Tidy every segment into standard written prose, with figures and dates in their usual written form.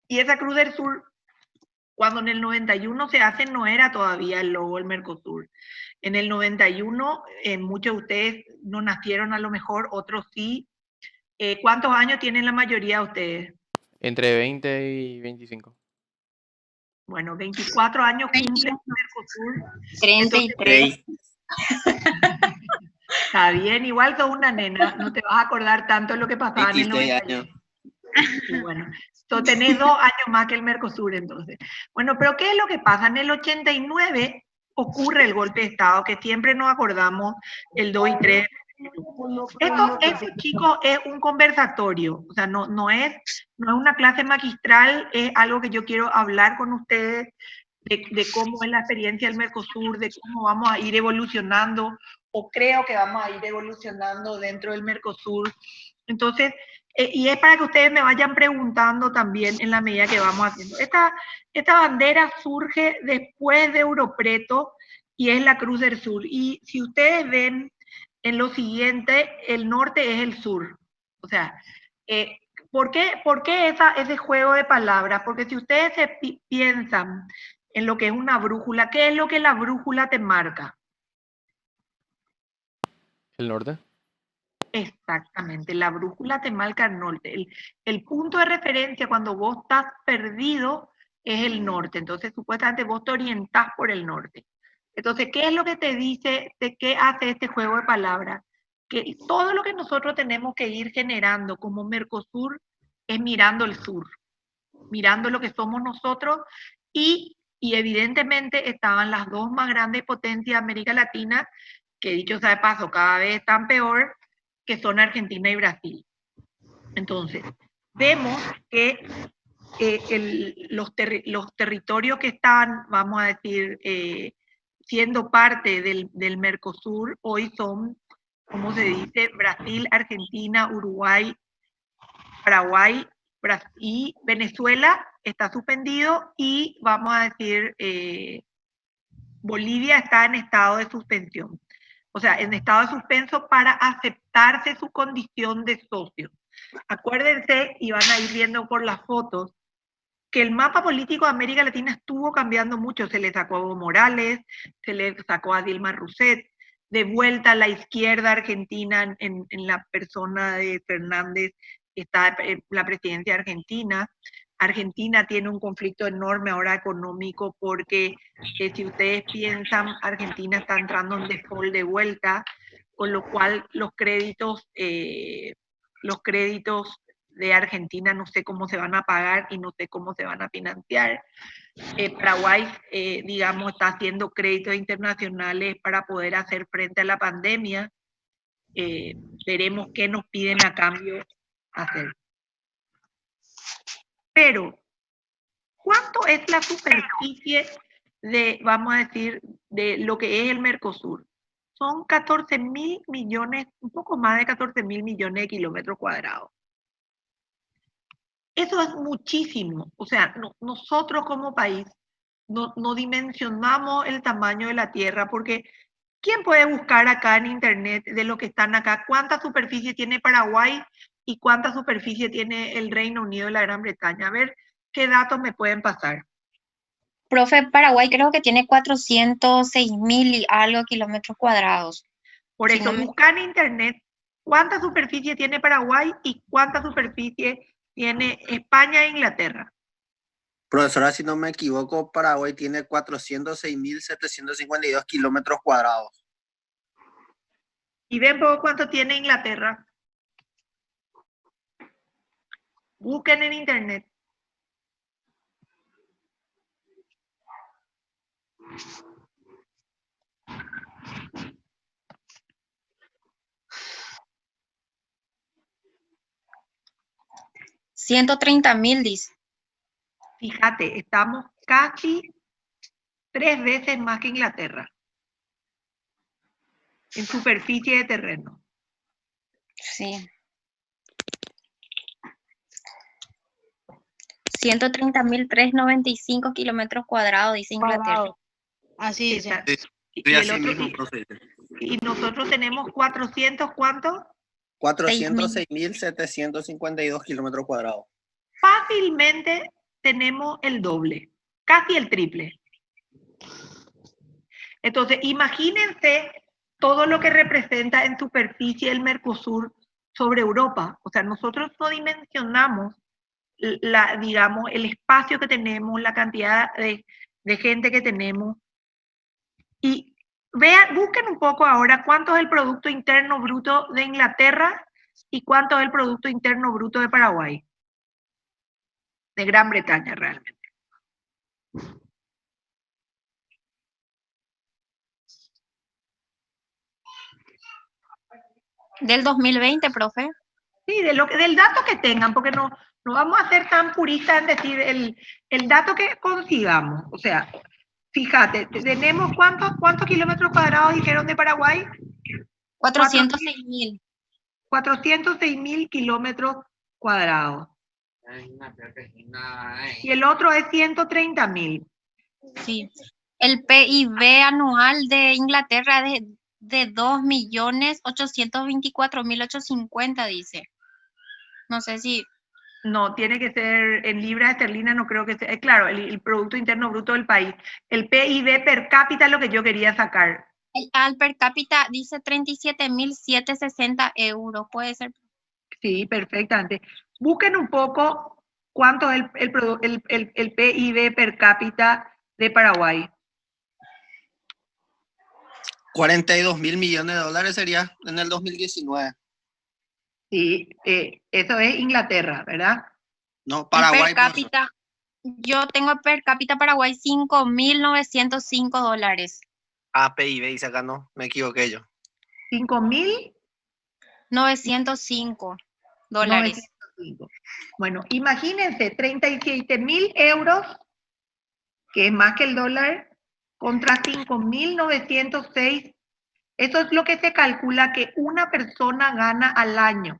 Y esa Cruz del Sur, cuando en el 91 se hace, no era todavía el logo del Mercosur. En el 91, muchos de ustedes no nacieron a lo mejor, otros sí. ¿Cuántos años tienen la mayoría de ustedes? Entre 20 y 25. Bueno, 24 años cumple el Mercosur. 33. Está bien, igual sos una nena, no te vas a acordar tanto de lo que pasaba en el 91. Y bueno, tú tenés 2 años más que el Mercosur entonces. Bueno, pero ¿qué es lo que pasa? En el 89 ocurre el golpe de Estado, que siempre nos acordamos el 2 y 3. Esto, chicos, es un conversatorio, o sea, no es una clase magistral, es algo que yo quiero hablar con ustedes de cómo es la experiencia del Mercosur, de cómo vamos a ir evolucionando, o creo que vamos a ir evolucionando dentro del Mercosur. Entonces, y es para que ustedes me vayan preguntando también en la medida que vamos haciendo. Esta bandera surge después de Europreto y es la Cruz del Sur. Y si ustedes ven en lo siguiente, el norte es el sur. O sea, ¿por qué ese juego de palabras? Porque si ustedes piensan en lo que es una brújula, ¿qué es lo que la brújula te marca? ¿El norte? Exactamente, la brújula te marca el norte. El punto de referencia cuando vos estás perdido es el norte. Entonces, supuestamente vos te orientás por el norte. Entonces, ¿qué es lo que te dice de qué hace este juego de palabras? Que todo lo que nosotros tenemos que ir generando como Mercosur es mirando el sur, mirando lo que somos nosotros y evidentemente estaban las dos más grandes potencias de América Latina, que dicho sea de paso, cada vez están peor, que son Argentina y Brasil. Entonces, vemos que los territorios que están, vamos a decir, siendo parte del Mercosur, hoy son, como se dice, Brasil, Argentina, Uruguay, Paraguay y Venezuela está suspendido y vamos a decir, Bolivia está en estado de suspensión. O sea, en estado de suspenso para aceptarse su condición de socio. Acuérdense, y van a ir viendo por las fotos, que el mapa político de América Latina estuvo cambiando mucho. Se le sacó a Evo Morales, se le sacó a Dilma Rousseff, de vuelta a la izquierda argentina en la persona de Fernández está la presidencia argentina. Argentina tiene un conflicto enorme ahora económico porque si ustedes piensan, Argentina está entrando en default de vuelta, con lo cual los créditos de Argentina no sé cómo se van a pagar y no sé cómo se van a financiar. Paraguay, digamos, está haciendo créditos internacionales para poder hacer frente a la pandemia. Veremos qué nos piden a cambio hacer. Pero, ¿cuánto es la superficie de, vamos a decir, de lo que es el Mercosur? Son 14.000 millones, un poco más de 14.000 millones de kilómetros cuadrados. Eso es muchísimo. O sea, nosotros como país no dimensionamos el tamaño de la Tierra porque ¿quién puede buscar acá en internet de los que están acá cuánta superficie tiene Paraguay y cuánta superficie tiene el Reino Unido y la Gran Bretaña? A ver qué datos me pueden pasar. Profe, Paraguay creo que tiene 406.000 y algo kilómetros cuadrados. Por eso, busca en internet cuánta superficie tiene Paraguay y cuánta superficie tiene España e Inglaterra. Profesora, si no me equivoco, Paraguay tiene 406.752 kilómetros cuadrados. ¿Y ven poco cuánto tiene Inglaterra? Busquen en internet. $130.000 dice. Fíjate, estamos casi 3 veces más que Inglaterra en superficie de terreno. Sí. 130.395 kilómetros cuadrados, dice Inglaterra. Así dice. Y nosotros tenemos 400, ¿cuánto? 406.752 kilómetros cuadrados. Fácilmente tenemos el doble, casi el triple. Entonces, imagínense todo lo que representa en superficie el Mercosur sobre Europa. O sea, nosotros no dimensionamos digamos, el espacio que tenemos, la cantidad de gente que tenemos. Y busquen un poco ahora cuánto es el Producto Interno Bruto de Inglaterra y cuánto es el Producto Interno Bruto de Paraguay. De Gran Bretaña, realmente. Del 2020, profe. Sí, del dato que tengan, porque no vamos a ser tan puristas en decir el dato que consigamos. O sea, fíjate, tenemos ¿cuántos kilómetros cuadrados dijeron de Paraguay? 406.000. 406.000 kilómetros cuadrados. Y el otro es 130.000. Sí. El PIB anual de Inglaterra es de 2.824.850, dice. No sé si... No, tiene que ser en libras esterlinas, no creo que sea. Claro, el Producto Interno Bruto del país. El PIB per cápita es lo que yo quería sacar. Al per cápita dice 37.760 euros, puede ser. Sí, perfectamente. Busquen un poco cuánto es el PIB per cápita de Paraguay. 42.000 millones de dólares sería en el 2019. Sí, eso es Inglaterra, ¿verdad? No, Paraguay. Per cápita, yo tengo per cápita Paraguay 5.905 dólares. Ah, PIB dice acá, no, me equivoqué yo. 5.905 dólares. 905. Bueno, imagínense, 37.000 euros, que es más que el dólar, contra 5.906. Eso es lo que se calcula que una persona gana al año.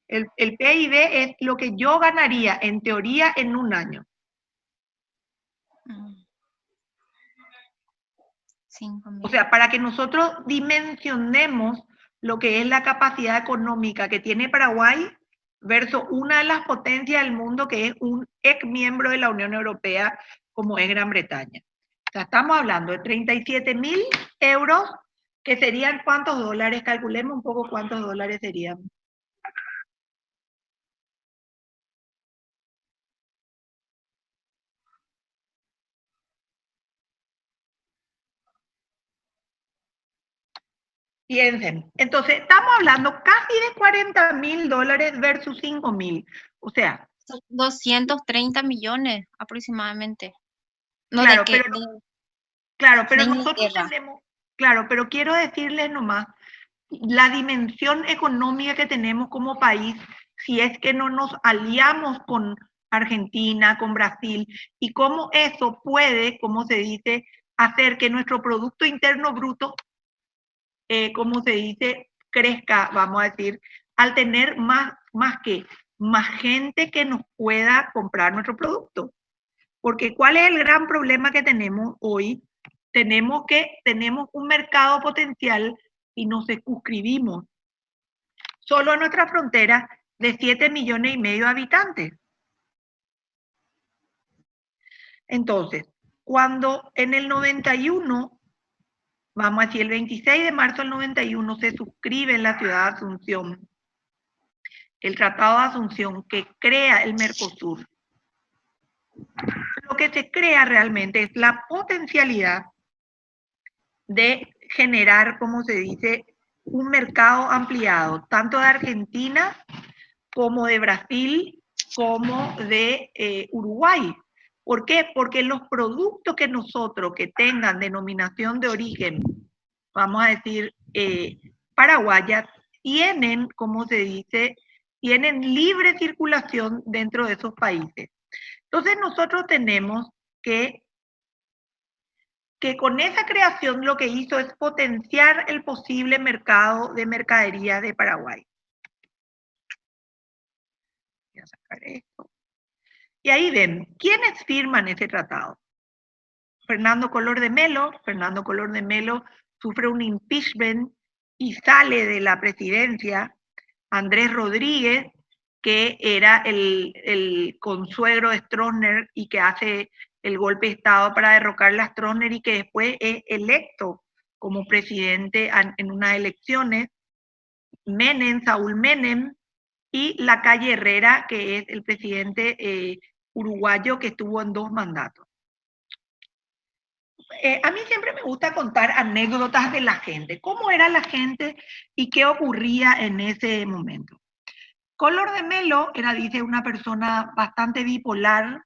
El PIB es lo que yo ganaría, en teoría, en un año. 5.000. O sea, para que nosotros dimensionemos lo que es la capacidad económica que tiene Paraguay versus una de las potencias del mundo que es un ex miembro de la Unión Europea como es Gran Bretaña. O sea, estamos hablando de 37.000 euros, que serían ¿cuántos dólares? Calculemos un poco cuántos dólares serían. Piensen, entonces estamos hablando casi de 40.000 dólares versus 5.000. O sea, 230 millones aproximadamente. No, claro, de que, pero nosotros tenemos, claro, pero quiero decirles nomás, la dimensión económica que tenemos como país, si es que no nos aliamos con Argentina, con Brasil, y cómo eso puede, como se dice, hacer que nuestro Producto Interno Bruto, como se dice, crezca, vamos a decir, al tener más gente que nos pueda comprar nuestro producto. Porque ¿cuál es el gran problema que tenemos hoy? Tenemos un mercado potencial y nos circunscribimos solo a nuestra frontera de 7,5 millones de habitantes. Entonces, cuando en el 91, vamos a decir el 26 de marzo del 91, se suscribe en la ciudad de Asunción el Tratado de Asunción que crea el Mercosur. Lo que se crea realmente es la potencialidad de generar, como se dice, un mercado ampliado, tanto de Argentina como de Brasil, como de Uruguay. ¿Por qué? Porque los productos que nosotros que tengan denominación de origen, vamos a decir, paraguaya, tienen, como se dice, tienen libre circulación dentro de esos países. Entonces nosotros tenemos que con esa creación lo que hizo es potenciar el posible mercado de mercadería de Paraguay. Voy a sacar esto. Y ahí ven, ¿quiénes firman ese tratado? Fernando Collor de Mello. Fernando Collor de Mello sufre un impeachment y sale de la presidencia. Andrés Rodríguez, que era el consuegro de Stroessner y que hace el golpe de Estado para derrocar a Stroessner y que después es electo como presidente en unas elecciones, Menem, Saúl Menem, y Lacalle Herrera, que es el presidente uruguayo que estuvo en 2 mandatos. A mí siempre me gusta contar anécdotas de la gente, cómo era la gente y qué ocurría en ese momento. Collor de Mello era, dice, una persona bastante bipolar.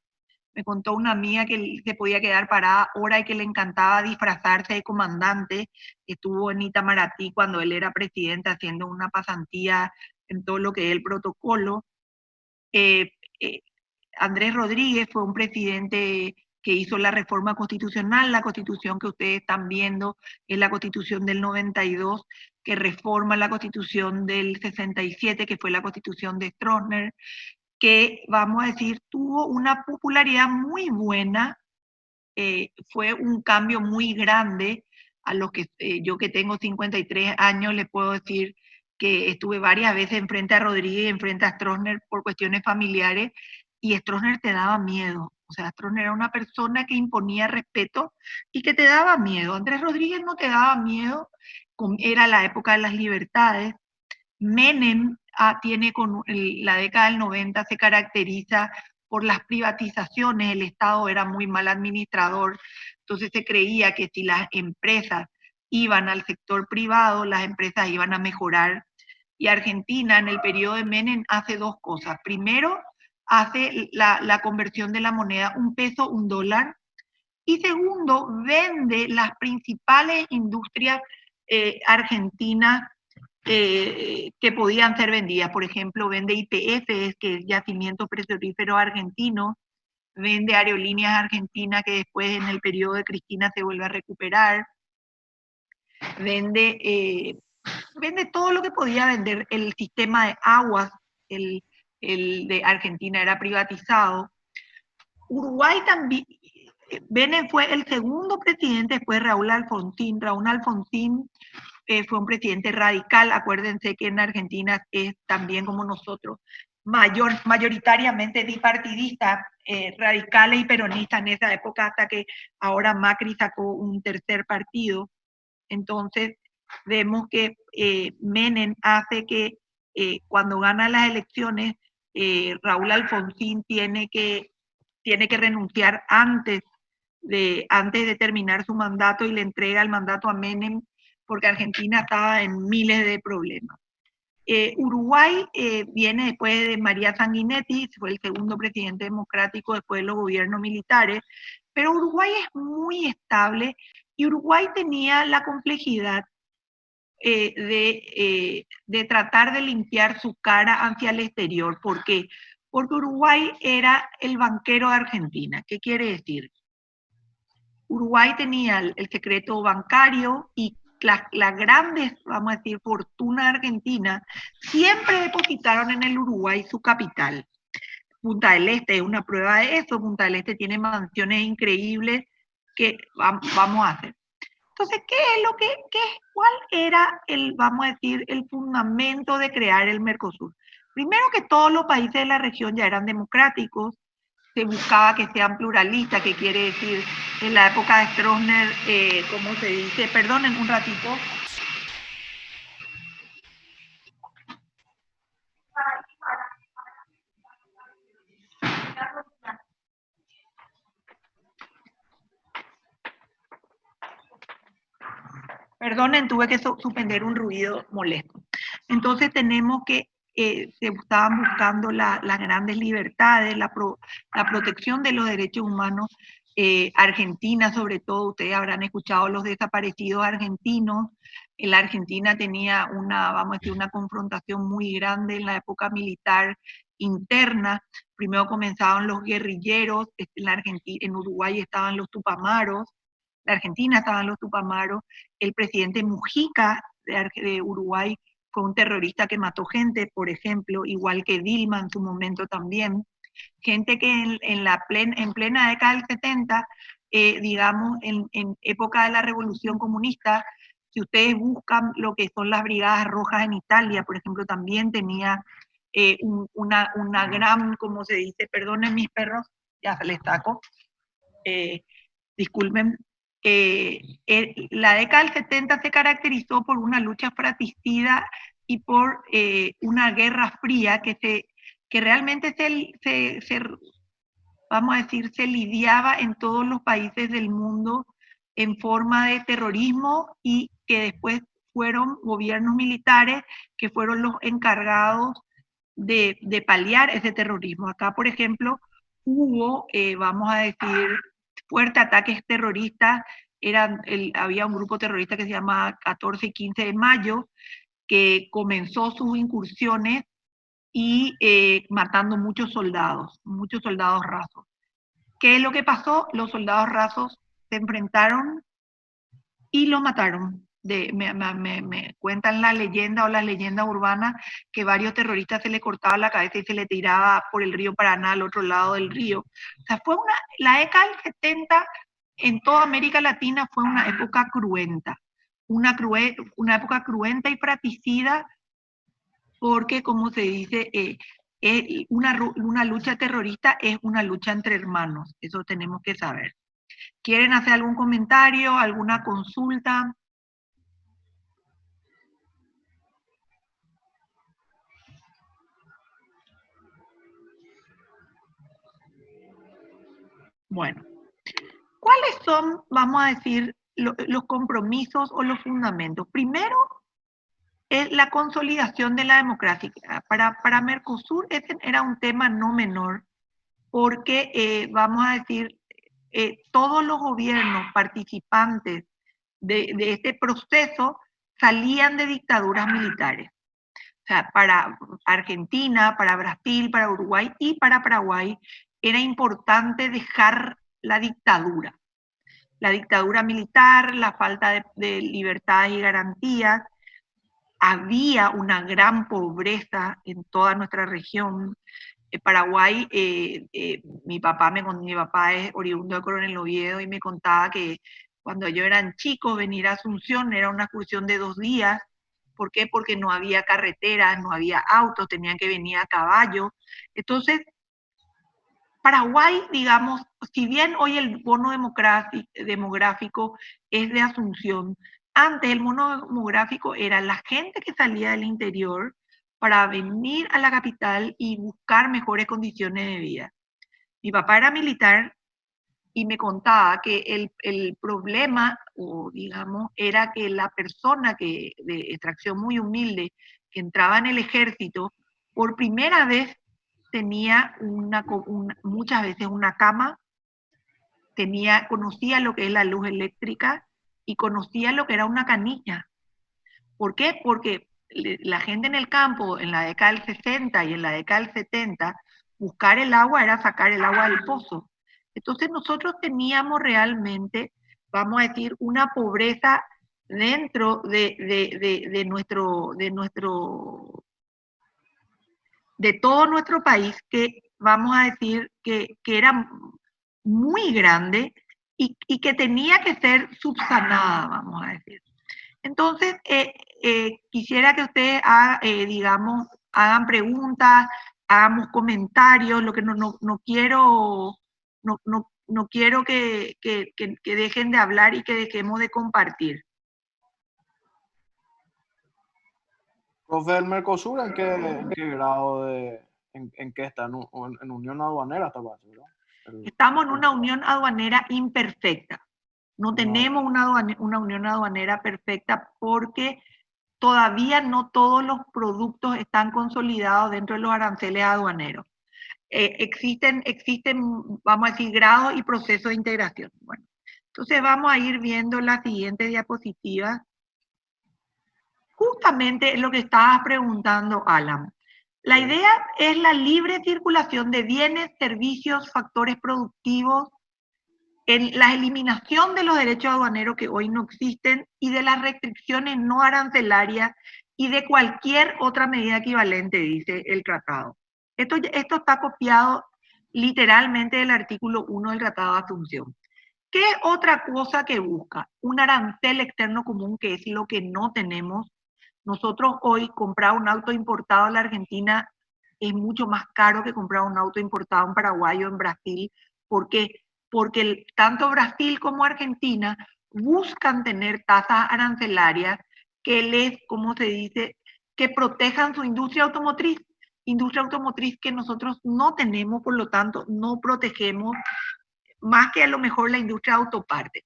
Me contó una amiga que se podía quedar parada horas y que le encantaba disfrazarse de comandante. Estuvo en Itamaraty cuando él era presidente haciendo una pasantía en todo lo que es el protocolo. Andrés Rodríguez fue un presidente que hizo la reforma constitucional. La constitución que ustedes están viendo es la constitución del 92, que reforma la constitución del 67, que fue la constitución de Stroessner, que, vamos a decir, tuvo una popularidad muy buena. Fue un cambio muy grande a los que yo, que tengo 53 años, le puedo decir que estuve varias veces enfrente a Rodríguez y enfrente a Stroessner por cuestiones familiares, y Stroessner te daba miedo. O sea, Stroessner era una persona que imponía respeto y que te daba miedo. Andrés Rodríguez no te daba miedo, era la época de las libertades. Menem tiene con la década del 90 se caracteriza por las privatizaciones, el Estado era muy mal administrador, entonces se creía que si las empresas iban al sector privado, las empresas iban a mejorar. Y Argentina en el periodo de Menem hace 2 cosas. Primero, hace la conversión de la moneda, $1 peso, $1. Y segundo, vende las principales industrias argentinas que podían ser vendidas. Por ejemplo, vende YPF, que es Yacimiento Petrolífero Argentino, vende Aerolíneas Argentinas, que después en el periodo de Cristina se vuelve a recuperar, vende todo lo que podía vender. El sistema de aguas, el de Argentina, era privatizado. Uruguay también, Menem fue el segundo presidente después de Raúl Alfonsín. Raúl Alfonsín fue un presidente radical. Acuérdense que en Argentina es también como nosotros, mayoritariamente bipartidista, radicales y peronistas en esa época, hasta que ahora Macri sacó un tercer partido. Entonces vemos que Menem hace que cuando gana las elecciones, Raúl Alfonsín tiene que renunciar antes de terminar su mandato, y le entrega el mandato a Menem porque Argentina estaba en miles de problemas. Uruguay viene después de María Sanguinetti, fue el segundo presidente democrático después de los gobiernos militares, pero Uruguay es muy estable, y Uruguay tenía la complejidad de tratar de limpiar su cara hacia el exterior. ¿Por qué? Porque Uruguay era el banquero de Argentina. ¿Qué quiere decir? Uruguay tenía el secreto bancario, y las grandes, vamos a decir, fortunas argentinas siempre depositaron en el Uruguay su capital. Punta del Este es una prueba de eso. Punta del Este tiene mansiones increíbles que vamos a hacer. Entonces, ¿cuál era vamos a decir, el fundamento de crear el Mercosur? Primero, que todos los países de la región ya eran democráticos, se buscaba que sean pluralistas, que quiere decir, en la época de Stroessner, ¿cómo se dice? Perdonen un ratito. Perdonen, tuve que suspender un ruido molesto. Entonces tenemos que se estaban buscando las grandes libertades, la protección de los derechos humanos. Argentina, sobre todo, ustedes habrán escuchado los desaparecidos argentinos. La Argentina tenía vamos a decir, una confrontación muy grande en la época militar interna. Primero comenzaban los guerrilleros, en Uruguay estaban los tupamaros, en Argentina estaban los tupamaros. El presidente Mujica de Uruguay fue un terrorista que mató gente, por ejemplo, igual que Dilma en su momento también. Gente que en plena década del 70, digamos, en época de la Revolución Comunista, si ustedes buscan lo que son las Brigadas Rojas en Italia, por ejemplo, también tenía una gran, como se dice, perdonen mis perros, ya les saco, disculpen, la década del 70 se caracterizó por una lucha fratricida y por una guerra fría que realmente vamos a decir, se lidiaba en todos los países del mundo en forma de terrorismo y que después fueron gobiernos militares que fueron los encargados de paliar ese terrorismo. Acá, por ejemplo, hubo, vamos a decir, fuertes ataques terroristas. Había un grupo terrorista que se llama 14 y 15 de mayo, que comenzó sus incursiones y matando muchos soldados rasos. ¿Qué es lo que pasó? Los soldados rasos se enfrentaron y lo mataron. Me cuentan la leyenda o las leyendas urbanas que varios terroristas se les cortaba la cabeza y se le tiraba por el río Paraná al otro lado del río. O sea, la década del 70 en toda América Latina fue una época cruenta. Una época cruenta y fratricida porque, como se dice, una lucha terrorista es una lucha entre hermanos. Eso tenemos que saber. ¿Quieren hacer algún comentario, alguna consulta? Bueno, ¿cuáles son, vamos a decir, los compromisos o los fundamentos? Primero, es la consolidación de la democracia. Para Mercosur ese era un tema no menor, porque, vamos a decir, todos los gobiernos participantes de este proceso salían de dictaduras militares. O sea, para Argentina, para Brasil, para Uruguay y para Paraguay era importante dejar la dictadura militar, la falta de libertades y garantías. Había una gran pobreza en toda nuestra región. Paraguay, mi papá es oriundo de Coronel Oviedo y me contaba que cuando yo eran chicos venir a Asunción era una excursión de 2 días. ¿Por qué? Porque no había carreteras, no había autos, tenían que venir a caballo. Entonces, Paraguay, digamos, si bien hoy el bono demográfico es de Asunción, antes el bono demográfico era la gente que salía del interior para venir a la capital y buscar mejores condiciones de vida. Mi papá era militar y me contaba que el problema, o digamos, era que la persona de extracción muy humilde que entraba en el ejército, por primera vez tenía muchas veces una cama, conocía lo que es la luz eléctrica y conocía lo que era una canilla. ¿Por qué? Porque la gente en el campo, en la década del 60 y en la década del 70, buscar el agua era sacar el agua del pozo. Entonces nosotros teníamos realmente, vamos a decir, una pobreza dentro de todo nuestro país, que vamos a decir que era muy grande y que tenía que ser subsanada, vamos a decir. Entonces, quisiera que ustedes digamos, hagan preguntas, hagamos comentarios. Lo que no quiero, no quiero que dejen de hablar y que dejemos de compartir. Profe, ¿el Mercosur en qué grado en qué está? ¿En unión aduanera está más, ¿verdad? Estamos en una unión aduanera imperfecta. No tenemos una unión aduanera perfecta porque todavía no todos los productos están consolidados dentro de los aranceles aduaneros. Existen, vamos a decir, grados y procesos de integración. Bueno, entonces vamos a ir viendo la siguiente diapositiva. Justamente es lo que estabas preguntando, Alan. La idea es la libre circulación de bienes, servicios, factores productivos, en la eliminación de los derechos aduaneros que hoy no existen y de las restricciones no arancelarias y de cualquier otra medida equivalente, dice el tratado. Esto está copiado literalmente del artículo 1 del Tratado de Asunción. ¿Qué otra cosa que busca? Un arancel externo común, que es lo que no tenemos. Nosotros hoy comprar un auto importado a la Argentina es mucho más caro que comprar un auto importado en Paraguay o en Brasil. ¿Por qué? Porque tanto Brasil como Argentina buscan tener tasas arancelarias que les, ¿cómo se dice?, que protejan su industria automotriz que nosotros no tenemos, por lo tanto no protegemos más que a lo mejor la industria de autopartes.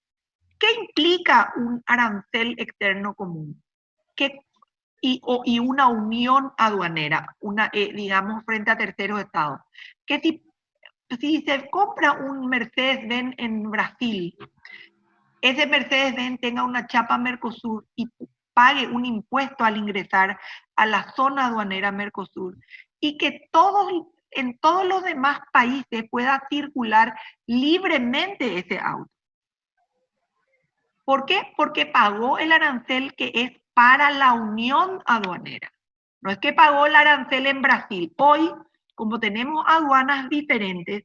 ¿Qué implica un arancel externo común? Y una unión aduanera, digamos, frente a terceros estados. Que si se compra un Mercedes-Benz en Brasil, ese Mercedes-Benz tenga una chapa Mercosur y pague un impuesto al ingresar a la zona aduanera Mercosur, y que en todos los demás países pueda circular libremente ese auto. ¿Por qué? Porque pagó el arancel que es para la unión aduanera. No es que pagó el arancel en Brasil. Hoy, como tenemos aduanas diferentes,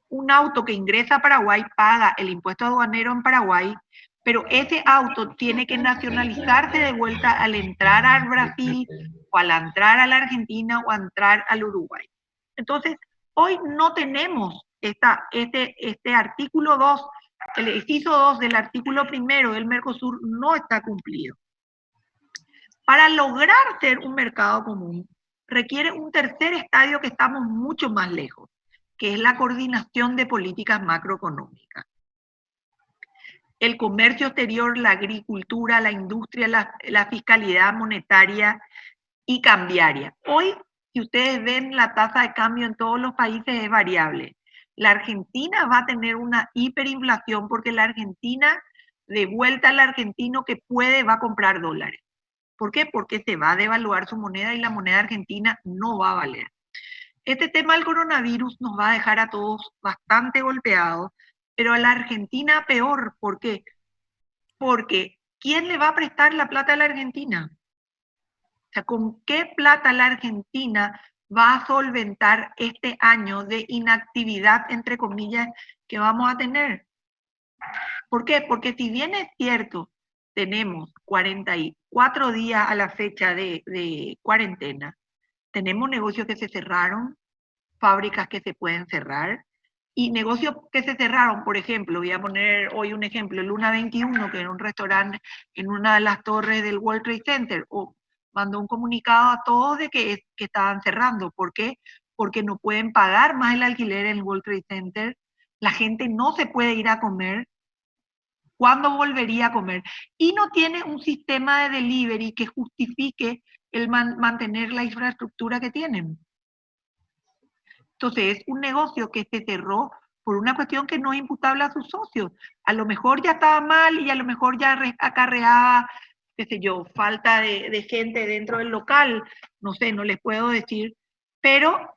un auto que ingresa a Paraguay paga el impuesto aduanero en Paraguay, pero ese auto tiene que nacionalizarse de vuelta al entrar al Brasil o al entrar a la Argentina o al entrar al Uruguay. Entonces, hoy no tenemos este artículo 2, el inciso 2 del artículo 1 del Mercosur no está cumplido. Para lograr ser un mercado común, requiere un tercer estadio que estamos mucho más lejos, que es la coordinación de políticas macroeconómicas. El comercio exterior, la agricultura, la industria, la fiscalidad monetaria y cambiaria. Hoy, si ustedes ven, la tasa de cambio en todos los países es variable. La Argentina va a tener una hiperinflación porque la Argentina, de vuelta al argentino que puede, va a comprar dólares. ¿Por qué? Porque se va a devaluar su moneda y la moneda argentina no va a valer. Este tema del coronavirus nos va a dejar a todos bastante golpeados, pero a la Argentina peor. ¿Por qué? Porque ¿quién le va a prestar la plata a la Argentina? O sea, ¿con qué plata la Argentina va a solventar este año de inactividad, entre comillas, que vamos a tener? ¿Por qué? Porque si bien es cierto, tenemos 44 días a la fecha de cuarentena, tenemos negocios que se cerraron, fábricas que se pueden cerrar, y negocios que se cerraron, por ejemplo, voy a poner hoy un ejemplo, Luna 21, que era un restaurante en una de las torres del World Trade Center, mandó un comunicado a todos de que estaban cerrando. ¿Por qué? Porque no pueden pagar más el alquiler en el World Trade Center, la gente no se puede ir a comer. ¿Cuándo volvería a comer? Y no tiene un sistema de delivery que justifique el mantener la infraestructura que tienen. Entonces, es un negocio que se cerró por una cuestión que no es imputable a sus socios. A lo mejor ya estaba mal y a lo mejor ya acarreaba, qué sé yo, falta de gente dentro del local, no sé, no les puedo decir. Pero,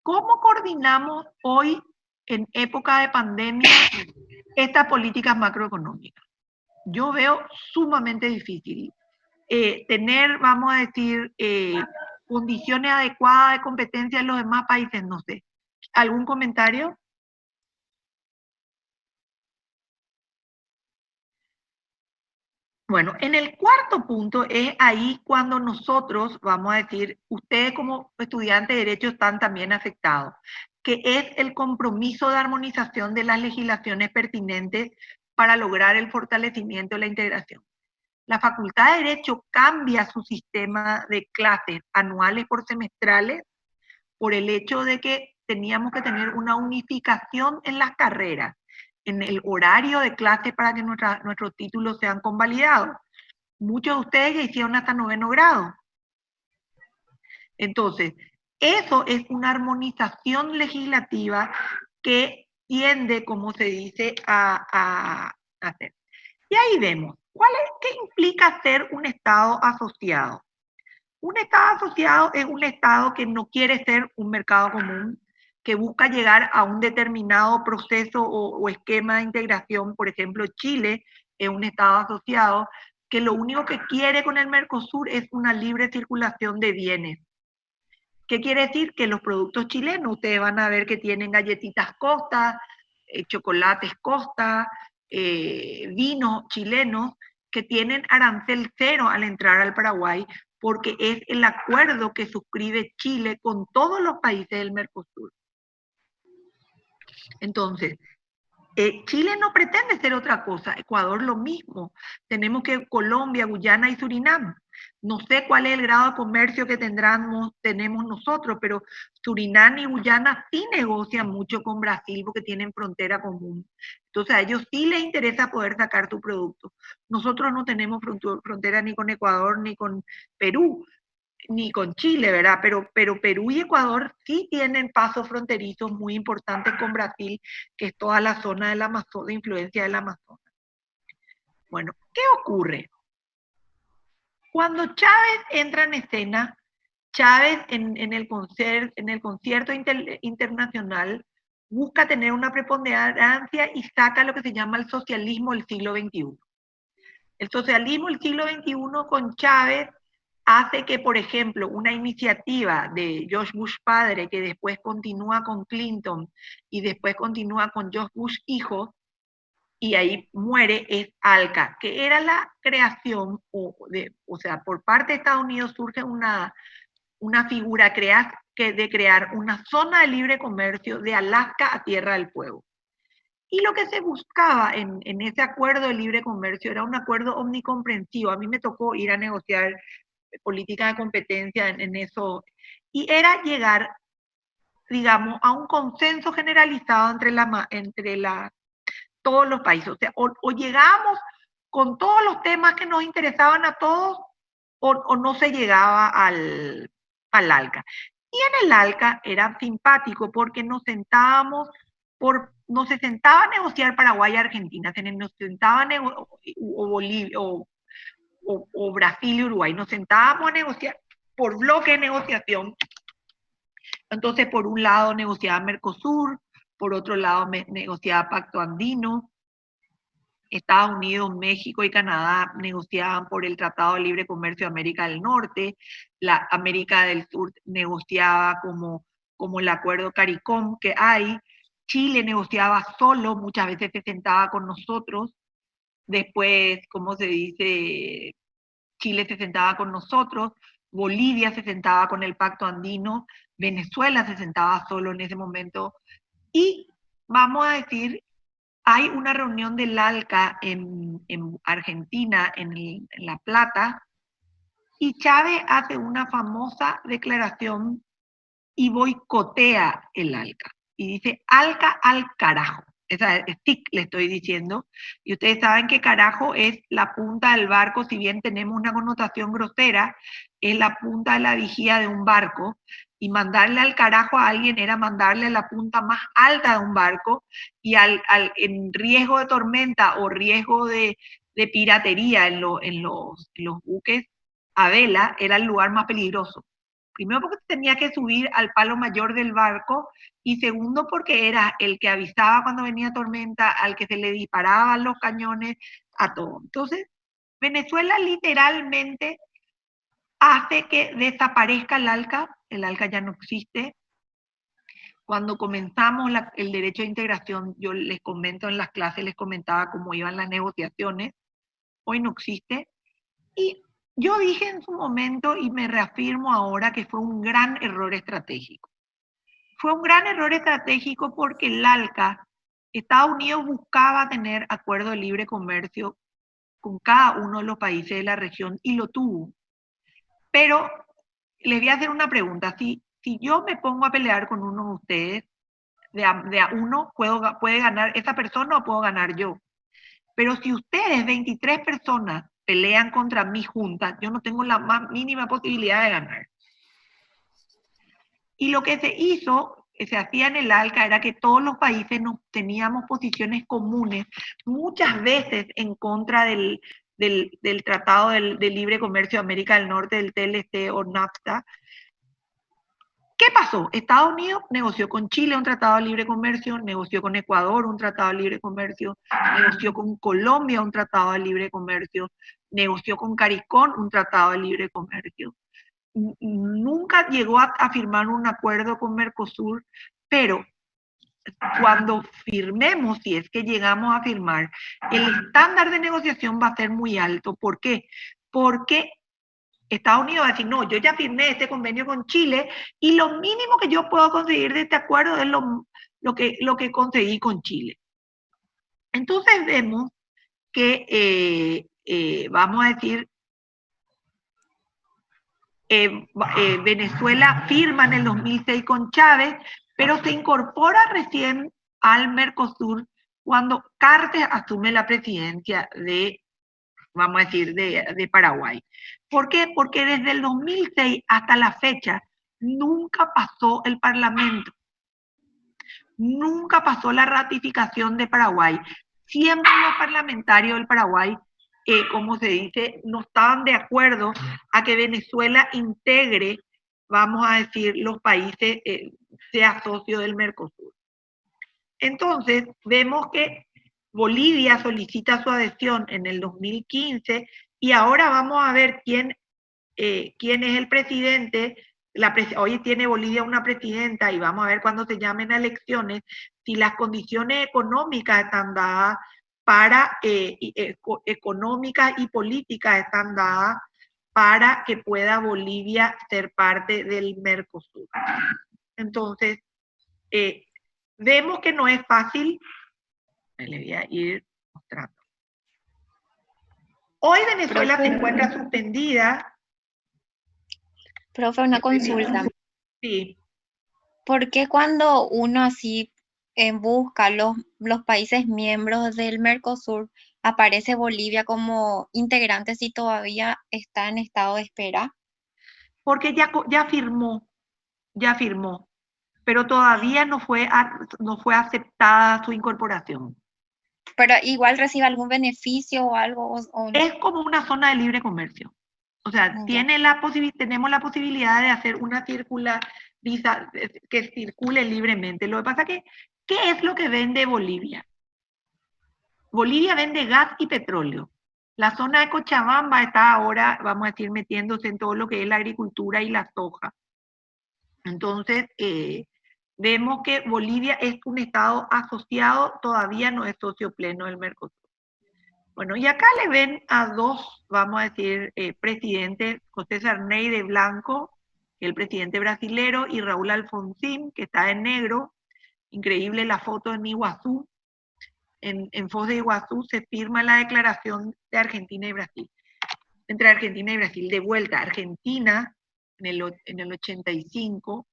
¿cómo coordinamos hoy, en época de pandemia, estas políticas macroeconómicas? Yo veo sumamente difícil. Tener, vamos a decir, condiciones adecuadas de competencia en los demás países, no sé. ¿Algún comentario? Bueno, en el cuarto punto es ahí cuando nosotros, vamos a decir, ustedes como estudiantes de Derecho están también afectados, que es el compromiso de armonización de las legislaciones pertinentes para lograr el fortalecimiento de la integración. La Facultad de Derecho cambia su sistema de clases anuales por semestrales por el hecho de que teníamos que tener una unificación en las carreras, en el horario de clase para que nuestros títulos sean convalidados. Muchos de ustedes ya hicieron hasta 9º grado. Entonces, eso es una armonización legislativa que tiende, como se dice, a hacer. Y ahí vemos, ¿qué implica ser un Estado asociado? Un Estado asociado es un Estado que no quiere ser un mercado común, que busca llegar a un determinado proceso o esquema de integración. Por ejemplo, Chile es un Estado asociado que lo único que quiere con el Mercosur es una libre circulación de bienes. ¿Qué quiere decir? Que los productos chilenos, ustedes van a ver que tienen galletitas Costa, chocolates Costa, vinos chilenos, que tienen arancel cero al entrar al Paraguay, porque es el acuerdo que suscribe Chile con todos los países del Mercosur. Entonces, Chile no pretende ser otra cosa, Ecuador lo mismo. Tenemos que Colombia, Guyana y Surinam. No sé cuál es el grado de comercio que tenemos nosotros, pero Surinam y Guyana sí negocian mucho con Brasil porque tienen frontera común. Entonces a ellos sí les interesa poder sacar tu producto. Nosotros no tenemos frontera ni con Ecuador ni con Perú, ni con Chile, ¿verdad? Pero Perú y Ecuador sí tienen pasos fronterizos muy importantes con Brasil, que es toda la zona del Amazonas, de influencia del Amazonas. Bueno, ¿qué ocurre? Cuando Chávez entra en escena, Chávez en el concierto internacional busca tener una preponderancia y saca lo que se llama el socialismo del siglo XXI. El socialismo del siglo XXI con Chávez hace que, por ejemplo, una iniciativa de George Bush padre, que después continúa con Clinton y después continúa con George Bush hijo, y ahí muere, es ALCA, que era la creación, o sea, por parte de Estados Unidos surge una figura de crear una zona de libre comercio de Alaska a Tierra del Fuego. Y lo que se buscaba en ese acuerdo de libre comercio era un acuerdo omnicomprensivo. A mí me tocó ir a negociar política de competencia en eso, y era llegar, digamos, a un consenso generalizado entre todos los países. O sea, o llegamos con todos los temas que nos interesaban a todos, o no se llegaba al ALCA. Y en el ALCA era simpático porque no se sentaba a negociar Paraguay y Argentina, nos sentaba o Bolivia, o Brasil y Uruguay, nos sentábamos a negociar por bloque de negociación. Entonces, por un lado negociaba Mercosur, por otro lado negociaba Pacto Andino, Estados Unidos, México y Canadá negociaban por el Tratado de Libre Comercio de América del Norte, la América del Sur negociaba como el Acuerdo CARICOM que hay, Chile negociaba solo, muchas veces se sentaba con nosotros, después, ¿cómo se dice? Chile se sentaba con nosotros, Bolivia se sentaba con el Pacto Andino, Venezuela se sentaba solo en ese momento, y vamos a decir, hay una reunión del ALCA en Argentina, en La Plata, y Chávez hace una famosa declaración y boicotea el ALCA. Y dice, ALCA al carajo. Esa es TIC, le estoy diciendo. Y ustedes saben que carajo es la punta del barco, si bien tenemos una connotación grosera, es la punta de la vigía de un barco. Y mandarle al carajo a alguien era mandarle a la punta más alta de un barco, y en riesgo de tormenta o riesgo de piratería en los buques a vela, era el lugar más peligroso. Primero porque tenía que subir al palo mayor del barco, y segundo porque era el que avisaba cuando venía tormenta, al que se le disparaban los cañones, a todo. Entonces, Venezuela literalmente hace que desaparezca el ALCA ya no existe. Cuando comenzamos el derecho de integración, yo les comento en las clases, les comentaba cómo iban las negociaciones, hoy no existe, y yo dije en su momento, y me reafirmo ahora, que fue un gran error estratégico. Fue un gran error estratégico porque el ALCA, Estados Unidos buscaba tener acuerdo de libre comercio con cada uno de los países de la región, y lo tuvo. Pero les voy a hacer una pregunta. Si yo me pongo a pelear con uno de ustedes, de a uno, puede ganar esa persona o puedo ganar yo. Pero si ustedes, 23 personas, pelean contra mi junta, yo no tengo la más mínima posibilidad de ganar. Y lo que se hizo, se hacía en el ALCA, era que todos los países teníamos posiciones comunes, muchas veces en contra del Tratado de Libre Comercio de América del Norte, del TLC o NAFTA. ¿Qué pasó? Estados Unidos negoció con Chile un tratado de libre comercio, negoció con Ecuador un tratado de libre comercio, negoció con Colombia un tratado de libre comercio, negoció con CARICOM un tratado de libre comercio. Nunca llegó a firmar un acuerdo con Mercosur, pero cuando firmemos, si es que llegamos a firmar, el estándar de negociación va a ser muy alto. ¿Por qué? Porque Estados Unidos va a decir, no, yo ya firmé este convenio con Chile y lo mínimo que yo puedo conseguir de este acuerdo es lo que conseguí con Chile. Entonces vemos que, vamos a decir, Venezuela firma en el 2006 con Chávez, pero se incorpora recién al Mercosur cuando Cartes asume la presidencia de, vamos a decir, de Paraguay. ¿Por qué? Porque desde el 2006 hasta la fecha nunca pasó el Parlamento, nunca pasó la ratificación de Paraguay. Siempre los parlamentarios del Paraguay, como se dice, no estaban de acuerdo a que Venezuela integre, vamos a decir, los países, sea socio del Mercosur. Entonces, vemos que Bolivia solicita su adhesión en el 2015 y ahora vamos a ver quién es el presidente. Hoy tiene Bolivia una presidenta y vamos a ver cuando se llamen a elecciones si las condiciones económicas están dadas para, económicas y políticas están dadas para que pueda Bolivia ser parte del Mercosur. Entonces, vemos que no es fácil. Le voy a ir mostrando. Hoy Venezuela se encuentra suspendida. Profe, una consulta. Sí. ¿Por qué cuando uno así busca los países miembros del Mercosur, aparece Bolivia como integrante si todavía está en estado de espera? Porque ya firmó, pero todavía no fue aceptada su incorporación. Pero igual recibe algún beneficio o algo. Es como una zona de libre comercio. O sea, tenemos la posibilidad de hacer una visa que circule libremente. Lo que pasa es que, ¿qué es lo que vende Bolivia? Bolivia vende gas y petróleo. La zona de Cochabamba está ahora, vamos a decir, metiéndose en todo lo que es la agricultura y la soja. Entonces, vemos que Bolivia es un estado asociado, todavía no es socio pleno del Mercosur. Bueno, y acá le ven a dos, vamos a decir, presidentes, José Sarney de blanco, el presidente brasilero, y Raúl Alfonsín, que está en negro. Increíble la foto en Iguazú. En Foz de Iguazú se firma la declaración de Argentina y Brasil. Entre Argentina y Brasil, de vuelta. Argentina, en el 85,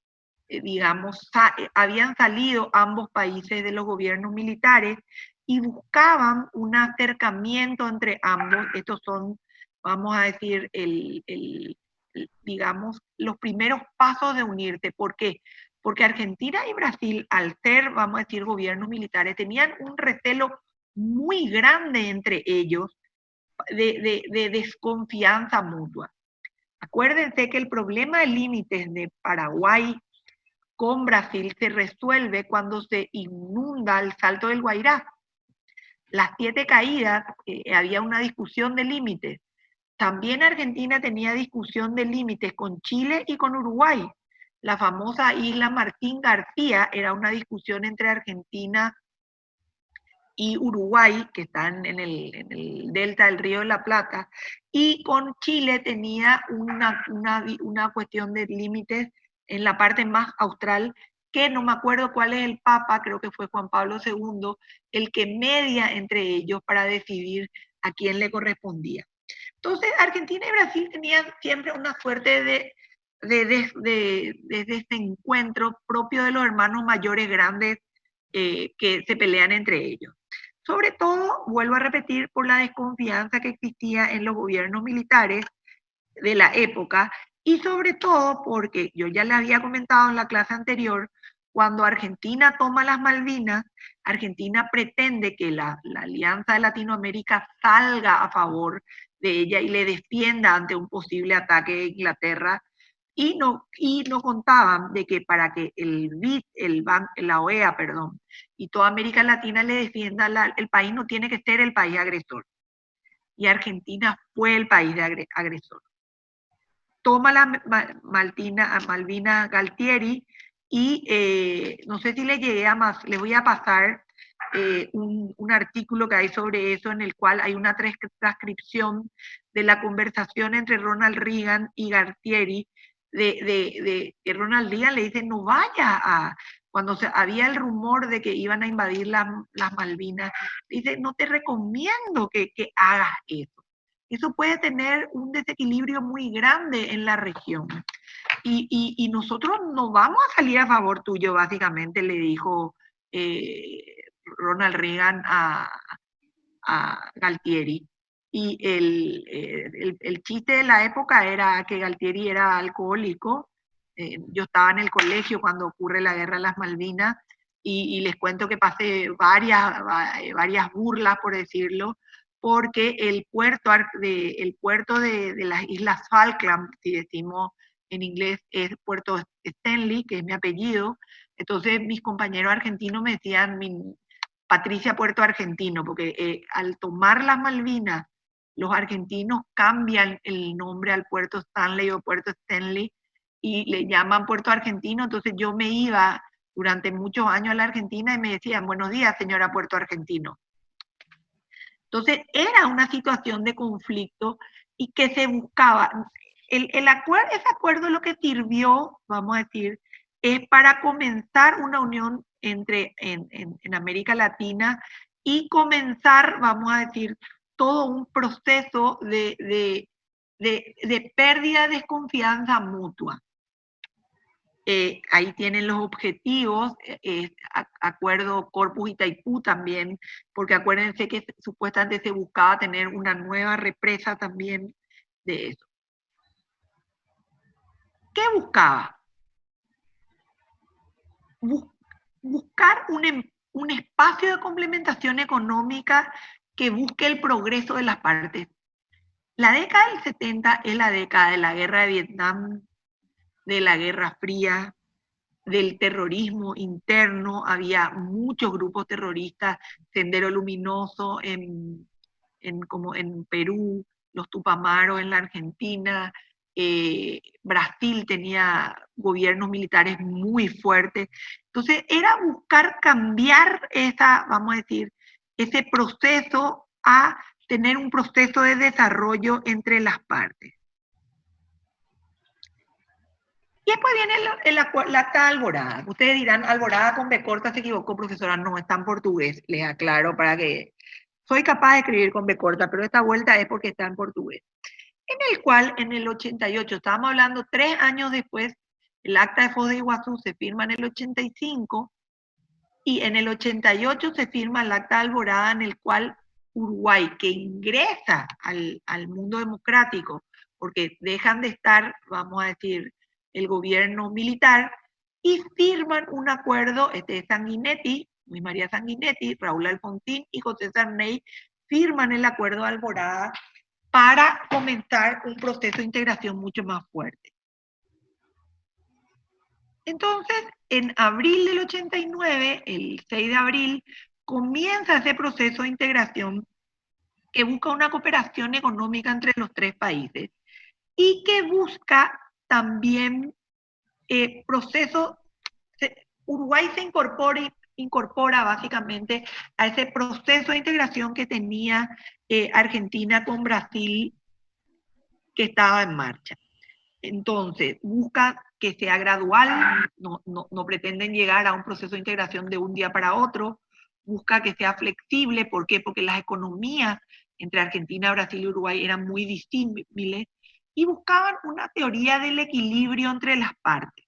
digamos, habían salido ambos países de los gobiernos militares y buscaban un acercamiento entre ambos. Estos son, vamos a decir, digamos, los primeros pasos de unirte. ¿Por qué? Porque Argentina y Brasil, al ser, vamos a decir, gobiernos militares, tenían un recelo muy grande entre ellos de desconfianza mutua. Acuérdense que el problema de límites de Paraguay con Brasil se resuelve cuando se inunda el Salto del Guairá. Las 7 caídas, había una discusión de límites. También Argentina tenía discusión de límites con Chile y con Uruguay. La famosa isla Martín García era una discusión entre Argentina y Uruguay, que están en el delta del Río de la Plata, y con Chile tenía una cuestión de límites en la parte más austral, que no me acuerdo cuál es el Papa, creo que fue Juan Pablo II, el que media entre ellos para decidir a quién le correspondía. Entonces, Argentina y Brasil tenían siempre una suerte de este encuentro propio de los hermanos mayores grandes que se pelean entre ellos. Sobre todo, vuelvo a repetir, por la desconfianza que existía en los gobiernos militares de la época, y sobre todo porque yo ya les había comentado en la clase anterior, cuando Argentina toma las Malvinas, Argentina pretende que la Alianza de Latinoamérica salga a favor de ella y le defienda ante un posible ataque de Inglaterra, y no contaban de que para que la OEA, y toda América Latina le defienda, el país no tiene que ser el país agresor. Y Argentina fue el país agresor. Toma la Malvina Galtieri y no sé si le llegué a más, les voy a pasar un artículo que hay sobre eso en el cual hay una transcripción de la conversación entre Ronald Reagan y Galtieri, de Ronald Reagan le dice, no vaya cuando había el rumor de que iban a invadir las Malvinas, dice, no te recomiendo que hagas eso. Eso puede tener un desequilibrio muy grande en la región. Y nosotros no vamos a salir a favor tuyo, básicamente, le dijo Ronald Reagan a Galtieri. Y el chiste de la época era que Galtieri era alcohólico. Yo estaba en el colegio cuando ocurre la guerra de las Malvinas y les cuento que pasé varias burlas, por decirlo, porque el puerto de las Islas Falkland, si decimos en inglés, es Puerto Stanley, que es mi apellido. Entonces mis compañeros argentinos me decían Patricia Puerto Argentino, porque al tomar las Malvinas, los argentinos cambian el nombre al Puerto Stanley o Puerto Stanley y le llaman Puerto Argentino. Entonces yo me iba durante muchos años a la Argentina y me decían, buenos días, señora Puerto Argentino. Entonces era una situación de conflicto y que se buscaba. Ese acuerdo lo que sirvió, vamos a decir, es para comenzar una unión en América Latina y comenzar, vamos a decir, todo un proceso de pérdida de desconfianza mutua. Ahí tienen los objetivos, acuerdo Corpus Itaipú también, porque acuérdense que supuestamente se buscaba tener una nueva represa también de eso. ¿Qué buscaba? Buscar un espacio de complementación económica que busque el progreso de las partes. La década del 70 es la década de la guerra de Vietnam, de la Guerra Fría, del terrorismo interno. Había muchos grupos terroristas, Sendero Luminoso como en Perú, los Tupamaros en la Argentina, Brasil tenía gobiernos militares muy fuertes. Entonces era buscar cambiar vamos a decir, ese proceso a tener un proceso de desarrollo entre las partes. Y después viene el acta de Alborada. Ustedes dirán, Alborada con B corta se equivocó, profesora. No, está en portugués, les aclaro para que... Soy capaz de escribir con B corta, pero esta vuelta es porque está en portugués. En el cual, en el 88, estábamos hablando 3 años después, el acta de Foz de Iguazú se firma en el 85, y en el 88 se firma el acta de Alborada, en el cual Uruguay, que ingresa al mundo democrático, porque dejan de estar, vamos a decir, el gobierno militar, y firman un acuerdo, Sanguinetti, Luis María Sanguinetti, Raúl Alfonsín y José Sarney, firman el acuerdo de Alborada para comenzar un proceso de integración mucho más fuerte. Entonces, en abril del 89, el 6 de abril, comienza ese proceso de integración que busca una cooperación económica entre los 3 países y que busca también Uruguay se incorpora básicamente a ese proceso de integración que tenía Argentina con Brasil, que estaba en marcha. Entonces, busca que sea gradual, no pretenden llegar a un proceso de integración de un día para otro, busca que sea flexible. ¿Por qué? Porque las economías entre Argentina, Brasil y Uruguay eran muy disímiles y buscaban una teoría del equilibrio entre las partes.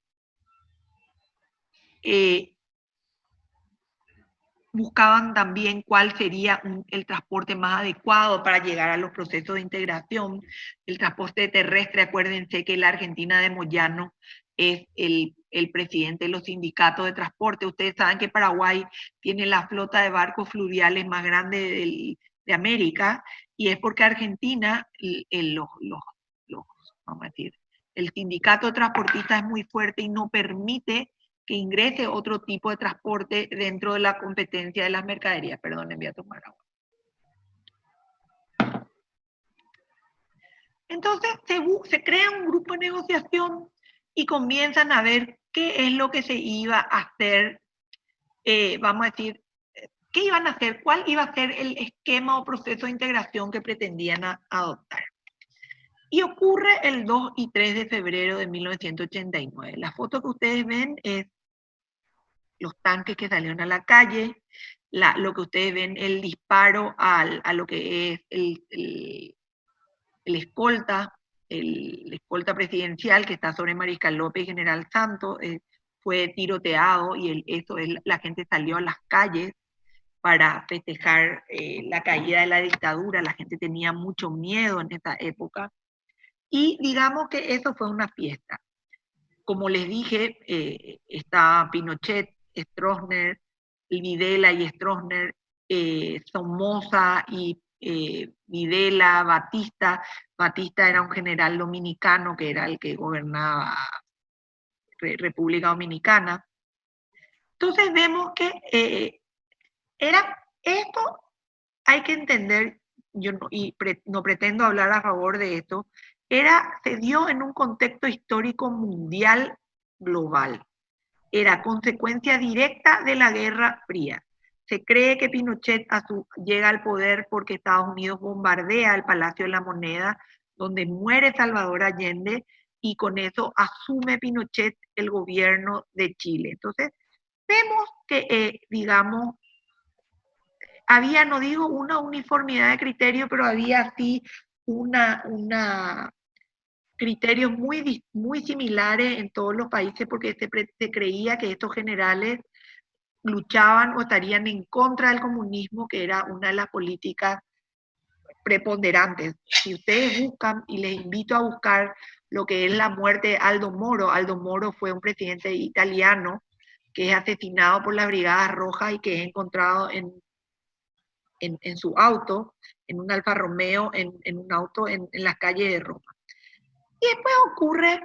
Buscaban también cuál sería el transporte más adecuado para llegar a los procesos de integración. El transporte terrestre, acuérdense que la Argentina de Moyano es el presidente de los sindicatos de transporte. Ustedes saben que Paraguay tiene la flota de barcos fluviales más grande de América, y es porque Argentina, vamos a decir, el sindicato de transportistas es muy fuerte y no permite que ingrese otro tipo de transporte dentro de la competencia de las mercaderías. Perdón, voy a tomar agua. Entonces se crea un grupo de negociación y comienzan a ver qué es lo que se iba a hacer, vamos a decir, ¿Qué iban a hacer? ¿Cuál iba a ser el esquema o proceso de integración que pretendían adoptar? Y ocurre el 2 y 3 de febrero de 1989. La foto que ustedes ven es los tanques que salieron a la calle, lo que ustedes ven, el disparo a lo que es el escolta, el escolta presidencial que está sobre Mariscal López y General Santos, fue tiroteado y la gente salió a las calles para festejar la caída de la dictadura. La gente tenía mucho miedo en esa época. Y digamos que eso fue una fiesta. Como les dije, está Pinochet, Stroessner, Videla y Stroessner, Somoza y Videla, Batista. Batista era un general dominicano que era el que gobernaba República Dominicana. Entonces vemos que esto hay que entender, yo no pretendo hablar a favor de esto, se dio en un contexto histórico mundial global. Era consecuencia directa de la Guerra Fría. Se cree que Pinochet llega al poder porque Estados Unidos bombardea el Palacio de la Moneda, donde muere Salvador Allende, y con eso asume Pinochet el gobierno de Chile. Entonces, vemos que, digamos, había, no digo una uniformidad de criterio, pero había sí criterios muy similares en todos los países, porque se creía que estos generales luchaban o estarían en contra del comunismo, que era una de las políticas preponderantes. Si ustedes buscan, y les invito a buscar lo que es la muerte de Aldo Moro fue un presidente italiano que es asesinado por las Brigadas Rojas y que es encontrado en su auto, en un Alfa Romeo, en un auto en las calles de Roma. Y después ocurre,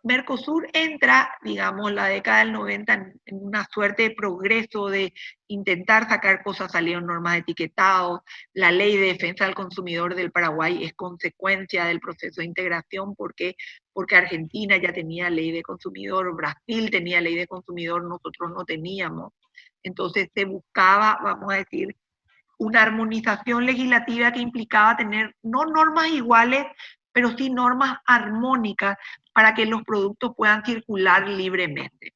Mercosur entra, digamos, la década del 90 en una suerte de progreso de intentar sacar cosas, salieron normas de etiquetado, la ley de defensa del consumidor del Paraguay es consecuencia del proceso de integración, porque Argentina ya tenía ley de consumidor, Brasil tenía ley de consumidor, nosotros no teníamos. Entonces se buscaba, vamos a decir, una armonización legislativa que implicaba tener no normas iguales, pero sí normas armónicas para que los productos puedan circular libremente.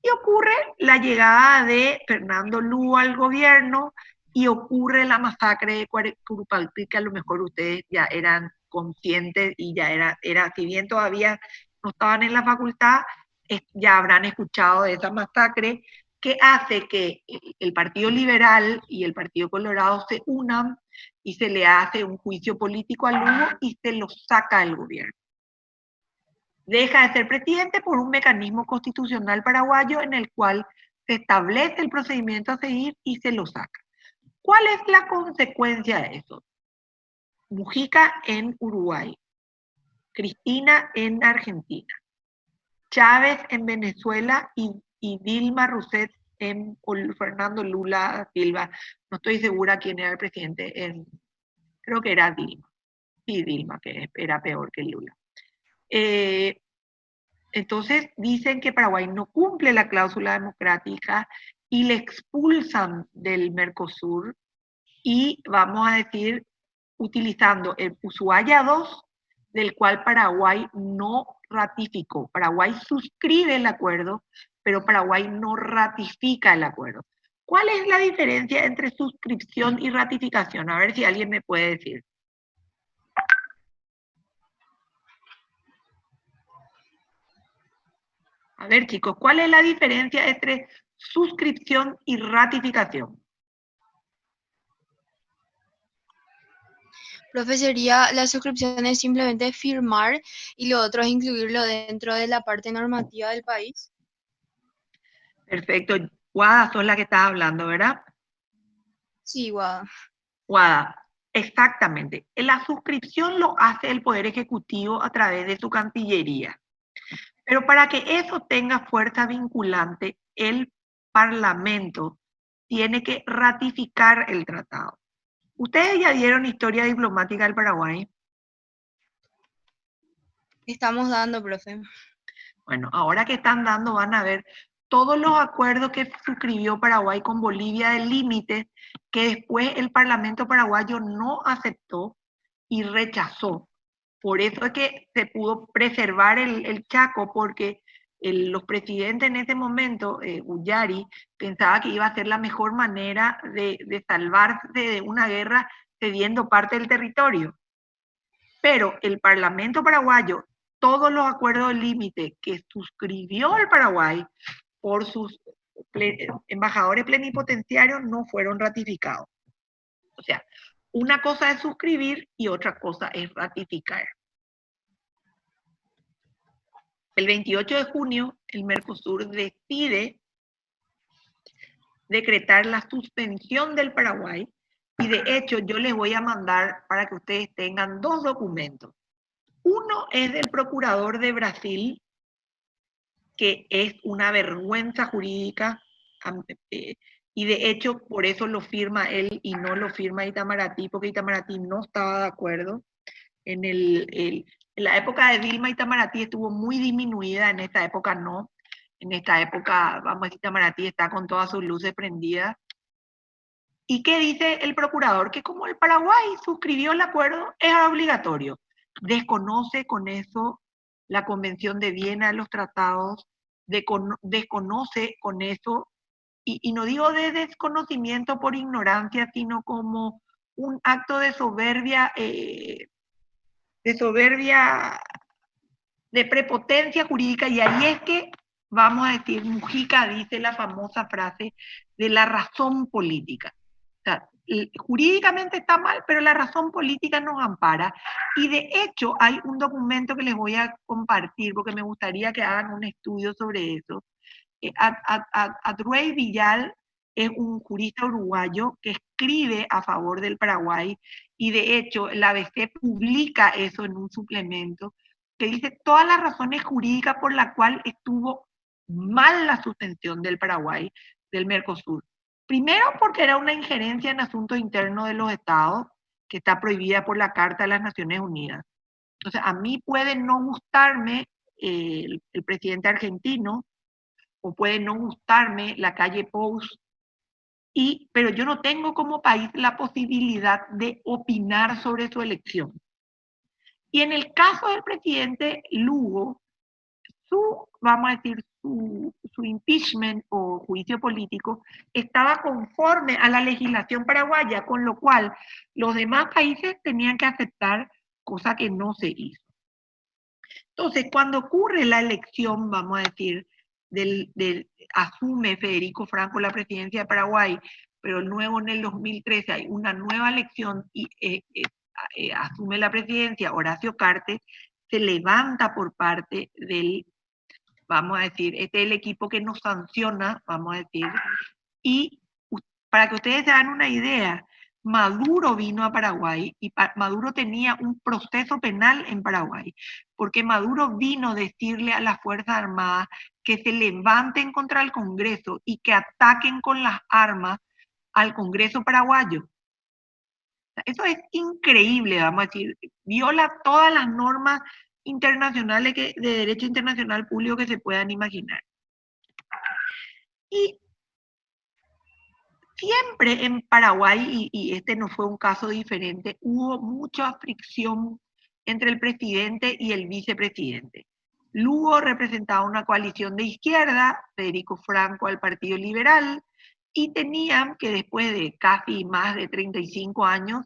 Y ocurre la llegada de Fernando Lugo al gobierno y ocurre la masacre de Curupaytí, que a lo mejor ustedes ya eran conscientes y ya era si bien todavía no estaban en la facultad, ya habrán escuchado de esa masacre, que hace que el Partido Liberal y el Partido Colorado se unan y se le hace un juicio político a Lugo y se lo saca del gobierno. Deja de ser presidente por un mecanismo constitucional paraguayo en el cual se establece el procedimiento a seguir y se lo saca. ¿Cuál es la consecuencia de eso? Mujica en Uruguay, Cristina en Argentina, Chávez en Venezuela y Dilma Rousseff o Fernando Lula Silva. No estoy segura quién era el presidente, creo que era Dilma. Sí, Dilma, que era peor que Lula. Entonces dicen que Paraguay no cumple la cláusula democrática y le expulsan del Mercosur y, vamos a decir, utilizando el Ushuaia II, del cual Paraguay no ratificó. Paraguay suscribe el acuerdo, pero Paraguay no ratifica el acuerdo. ¿Cuál es la diferencia entre suscripción y ratificación? A ver si alguien me puede decir. A ver, chicos, ¿cuál es la diferencia entre suscripción y ratificación? Profe, la suscripción es simplemente firmar y lo otro es incluirlo dentro de la parte normativa del país. Perfecto. Guada, sos la que estás hablando, ¿verdad? Sí, Guada. Guada, exactamente. La suscripción lo hace el Poder Ejecutivo a través de su Cancillería. Pero para que eso tenga fuerza vinculante, el Parlamento tiene que ratificar el tratado. ¿Ustedes ya dieron historia diplomática del Paraguay? Estamos dando, profe. Bueno, ahora que están dando van a ver todos los acuerdos que suscribió Paraguay con Bolivia de límites, que después el Parlamento paraguayo no aceptó y rechazó. Por eso es que se pudo preservar el Chaco, porque los presidentes en ese momento, Ullari, pensaba que iba a ser la mejor manera de salvarse de una guerra cediendo parte del territorio. Pero el Parlamento paraguayo, todos los acuerdos de límite que suscribió el Paraguay por sus embajadores plenipotenciarios no fueron ratificados. O sea, una cosa es suscribir y otra cosa es ratificar. El 28 de junio, el Mercosur decide decretar la suspensión del Paraguay y de hecho yo les voy a mandar para que ustedes tengan dos documentos. Uno es del procurador de Brasil, que es una vergüenza jurídica, y de hecho por eso lo firma él y no lo firma Itamaraty, porque Itamaraty no estaba de acuerdo. En la época de Dilma, Itamaraty estuvo muy disminuida, en esta época no. En esta época, vamos a decir, Itamaraty está con todas sus luces prendidas. ¿Y qué dice el procurador? Que como el Paraguay suscribió el acuerdo, es obligatorio. Desconoce con eso la Convención de Viena, los tratados, desconoce con eso, y no digo de desconocimiento por ignorancia, sino como un acto de soberbia, de prepotencia jurídica, y ahí es que, vamos a decir, Mujica dice la famosa frase de la razón política. O sea, jurídicamente está mal, pero la razón política nos ampara. Y de hecho hay un documento que les voy a compartir, porque me gustaría que hagan un estudio sobre eso. Adruey Villal es un jurista uruguayo que escribe a favor del Paraguay, y de hecho la ABC publica eso en un suplemento, que dice todas las razones jurídicas por las cuales estuvo mal la suspensión del Paraguay del Mercosur. Primero, porque era una injerencia en asuntos internos de los estados, que está prohibida por la Carta de las Naciones Unidas. Entonces, a mí puede no gustarme el presidente argentino, o puede no gustarme la calle Pou, pero yo no tengo como país la posibilidad de opinar sobre su elección. Y en el caso del presidente Lugo, vamos a decir, su impeachment o juicio político estaba conforme a la legislación paraguaya, con lo cual los demás países tenían que aceptar, cosa que no se hizo. Entonces, cuando ocurre la elección, vamos a decir, asume Federico Franco la presidencia de Paraguay, pero luego en el 2013 hay una nueva elección y asume la presidencia Horacio Cartes, se levanta por parte del, vamos a decir, este es el equipo que nos sanciona, vamos a decir, y para que ustedes se hagan una idea, Maduro vino a Paraguay y Maduro tenía un proceso penal en Paraguay, porque Maduro vino a decirle a las Fuerzas Armadas que se levanten contra el Congreso y que ataquen con las armas al Congreso paraguayo. Eso es increíble, vamos a decir, viola todas las normas internacionales de derecho internacional público que se puedan imaginar. Y siempre en Paraguay, y este no fue un caso diferente, hubo mucha fricción entre el presidente y el vicepresidente. Lugo representaba una coalición de izquierda, Federico Franco al Partido Liberal, y tenían que después de casi más de 35 años,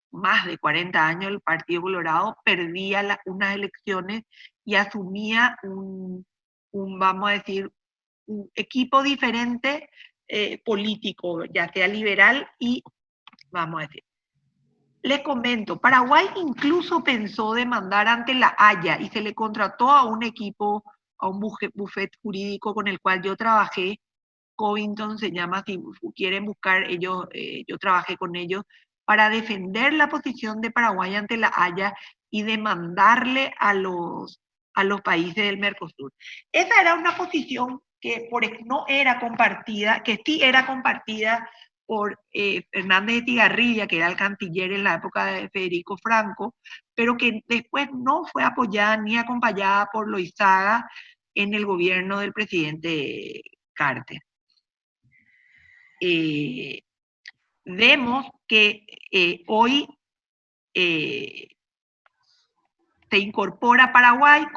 más de 40 años, el Partido Colorado perdía unas elecciones y asumía vamos a decir, un equipo diferente político, ya sea liberal y, vamos a decir. Les comento, Paraguay incluso pensó demandar ante la Haya y se le contrató a un equipo, a un bufet jurídico con el cual yo trabajé, Covington se llama, si quieren buscar, yo trabajé con ellos, para defender la posición de Paraguay ante la Haya y demandarle a los países del Mercosur. Esa era una posición que no era compartida, que sí era compartida por Fernández de Estigarribia, que era el canciller en la época de Federico Franco, pero que después no fue apoyada ni acompañada por Loizaga, en el gobierno del presidente Carter. Vemos que hoy se incorpora Paraguay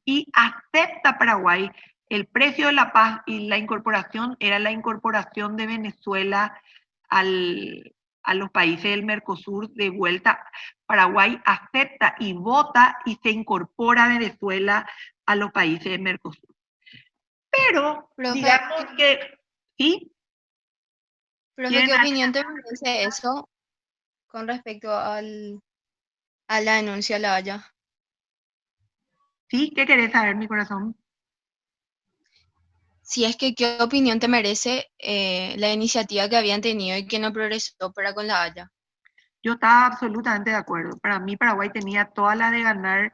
y acepta Paraguay el precio de la paz, y la incorporación era la incorporación de Venezuela a los países del Mercosur de vuelta. Paraguay acepta y vota y se incorpora Venezuela a los países del Mercosur. Pero, Profe, digamos que, ¿sí? profe, ¿qué opinión te merece eso con respecto a la denuncia a La Haya? ¿Sí? ¿Qué querés saber, mi corazón? Si es que, ¿qué opinión te merece la iniciativa que habían tenido y que no progresó para con La Haya? Yo estaba absolutamente de acuerdo. Para mí Paraguay tenía toda la de ganar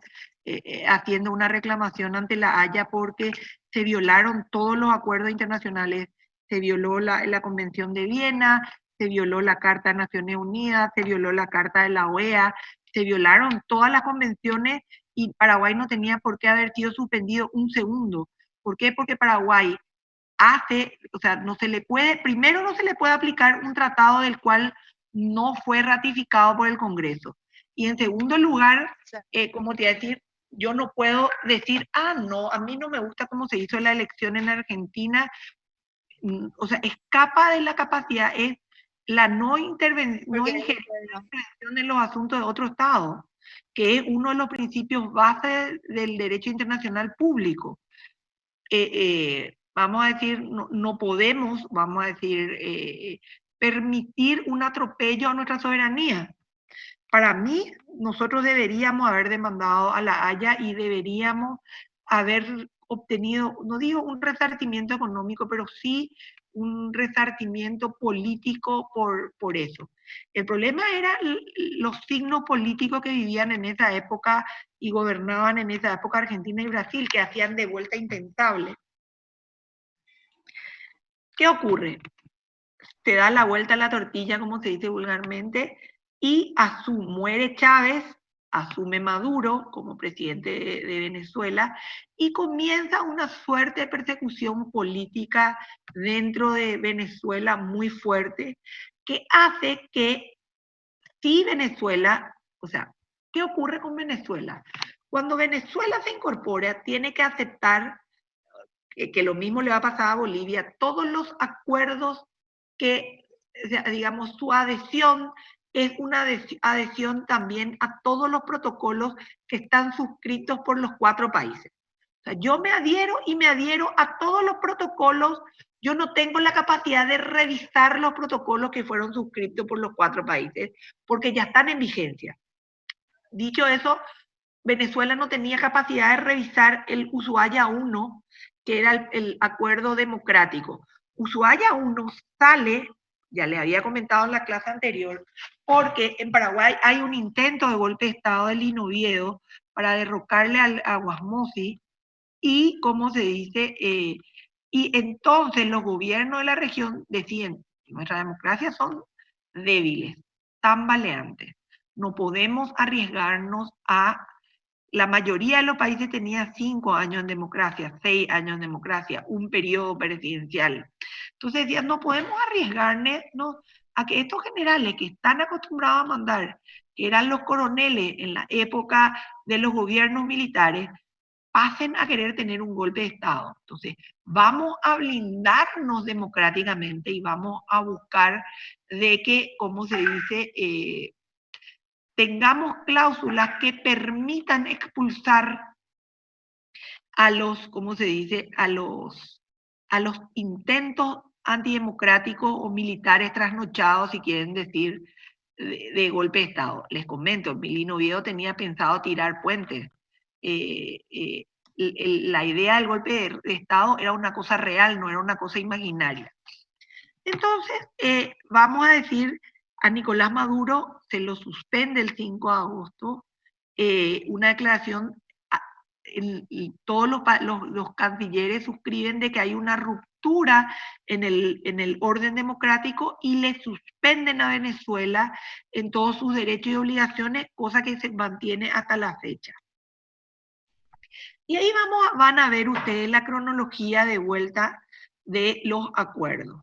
haciendo una reclamación ante la Haya, porque se violaron todos los acuerdos internacionales. Se violó la Convención de Viena, se violó la Carta de Naciones Unidas, se violó la Carta de la OEA, se violaron todas las convenciones y Paraguay no tenía por qué haber sido suspendido un segundo. ¿Por qué? Porque Paraguay no se le puede, primero no se le puede aplicar un tratado del cual no fue ratificado por el Congreso. Y en segundo lugar, como te iba a decir, yo no puedo decir, no, a mí no me gusta cómo se hizo la elección en Argentina. O sea, escapa de la capacidad, es la no injerencia en los asuntos de otro Estado, que es uno de los principios base del derecho internacional público. Vamos a decir, no podemos, vamos a decir, permitir un atropello a nuestra soberanía. Para mí, nosotros deberíamos haber demandado a la Haya y deberíamos haber obtenido, no digo un resarcimiento económico, pero sí un resarcimiento político por eso. El problema era los signos políticos que vivían en esa época y gobernaban en esa época Argentina y Brasil, que hacían de vuelta impensable. ¿Qué ocurre? Se da la vuelta a la tortilla, como se dice vulgarmente, y muere Chávez, asume Maduro como presidente de Venezuela, y comienza una fuerte persecución política dentro de Venezuela muy fuerte, que hace que si Venezuela, o sea, ¿qué ocurre con Venezuela? Cuando Venezuela se incorpora, tiene que aceptar que lo mismo le va a pasar a Bolivia, todos los acuerdos que, digamos, su adhesión es una adhesión también a todos los protocolos que están suscritos por los 4 países. O sea, yo me adhiero y me adhiero a todos los protocolos. Yo no tengo la capacidad de revisar los protocolos que fueron suscritos por los 4 países, porque ya están en vigencia. Dicho eso, Venezuela no tenía capacidad de revisar el Ushuaia 1, que era el acuerdo democrático. Ushuaia 1 sale, ya le había comentado en la clase anterior, porque en Paraguay hay un intento de golpe de Estado de Lino Oviedo para derrocarle a Guasmosi, y, como se dice, y entonces los gobiernos de la región deciden, nuestras democracias son débiles, tambaleantes, no podemos arriesgarnos a... La mayoría de los países tenía 5 años en democracia, 6 años en democracia, un periodo presidencial. Entonces decían, no podemos arriesgarnos a que estos generales que están acostumbrados a mandar, que eran los coroneles en la época de los gobiernos militares, pasen a querer tener un golpe de Estado. Entonces, vamos a blindarnos democráticamente y vamos a buscar de que, como se dice, tengamos cláusulas que permitan expulsar a los, ¿cómo se dice?, a los intentos antidemocráticos o militares trasnochados, si quieren decir, de golpe de Estado. Les comento, Lino Oviedo tenía pensado tirar puentes. La idea del golpe de Estado era una cosa real, no era una cosa imaginaria. Entonces, vamos a decir, a Nicolás Maduro se lo suspende el 5 de agosto, una declaración, todos los cancilleres suscriben de que hay una ruptura en el orden democrático y le suspenden a Venezuela en todos sus derechos y obligaciones, cosa que se mantiene hasta la fecha. Y ahí van a ver ustedes la cronología de vuelta de los acuerdos.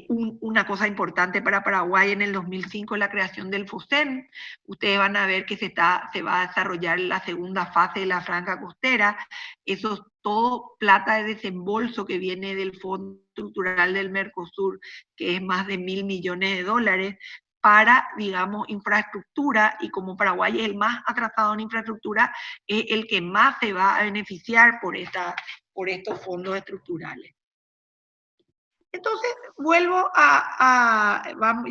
Una cosa importante para Paraguay en el 2005 es la creación del FOSEM. Ustedes van a ver que se va a desarrollar la segunda fase de la franja costera. Eso es todo plata de desembolso que viene del Fondo Estructural del Mercosur, que es más de $1.000 millones, para, digamos, infraestructura, y como Paraguay es el más atrasado en infraestructura, es el que más se va a beneficiar por estos fondos estructurales. Entonces, vuelvo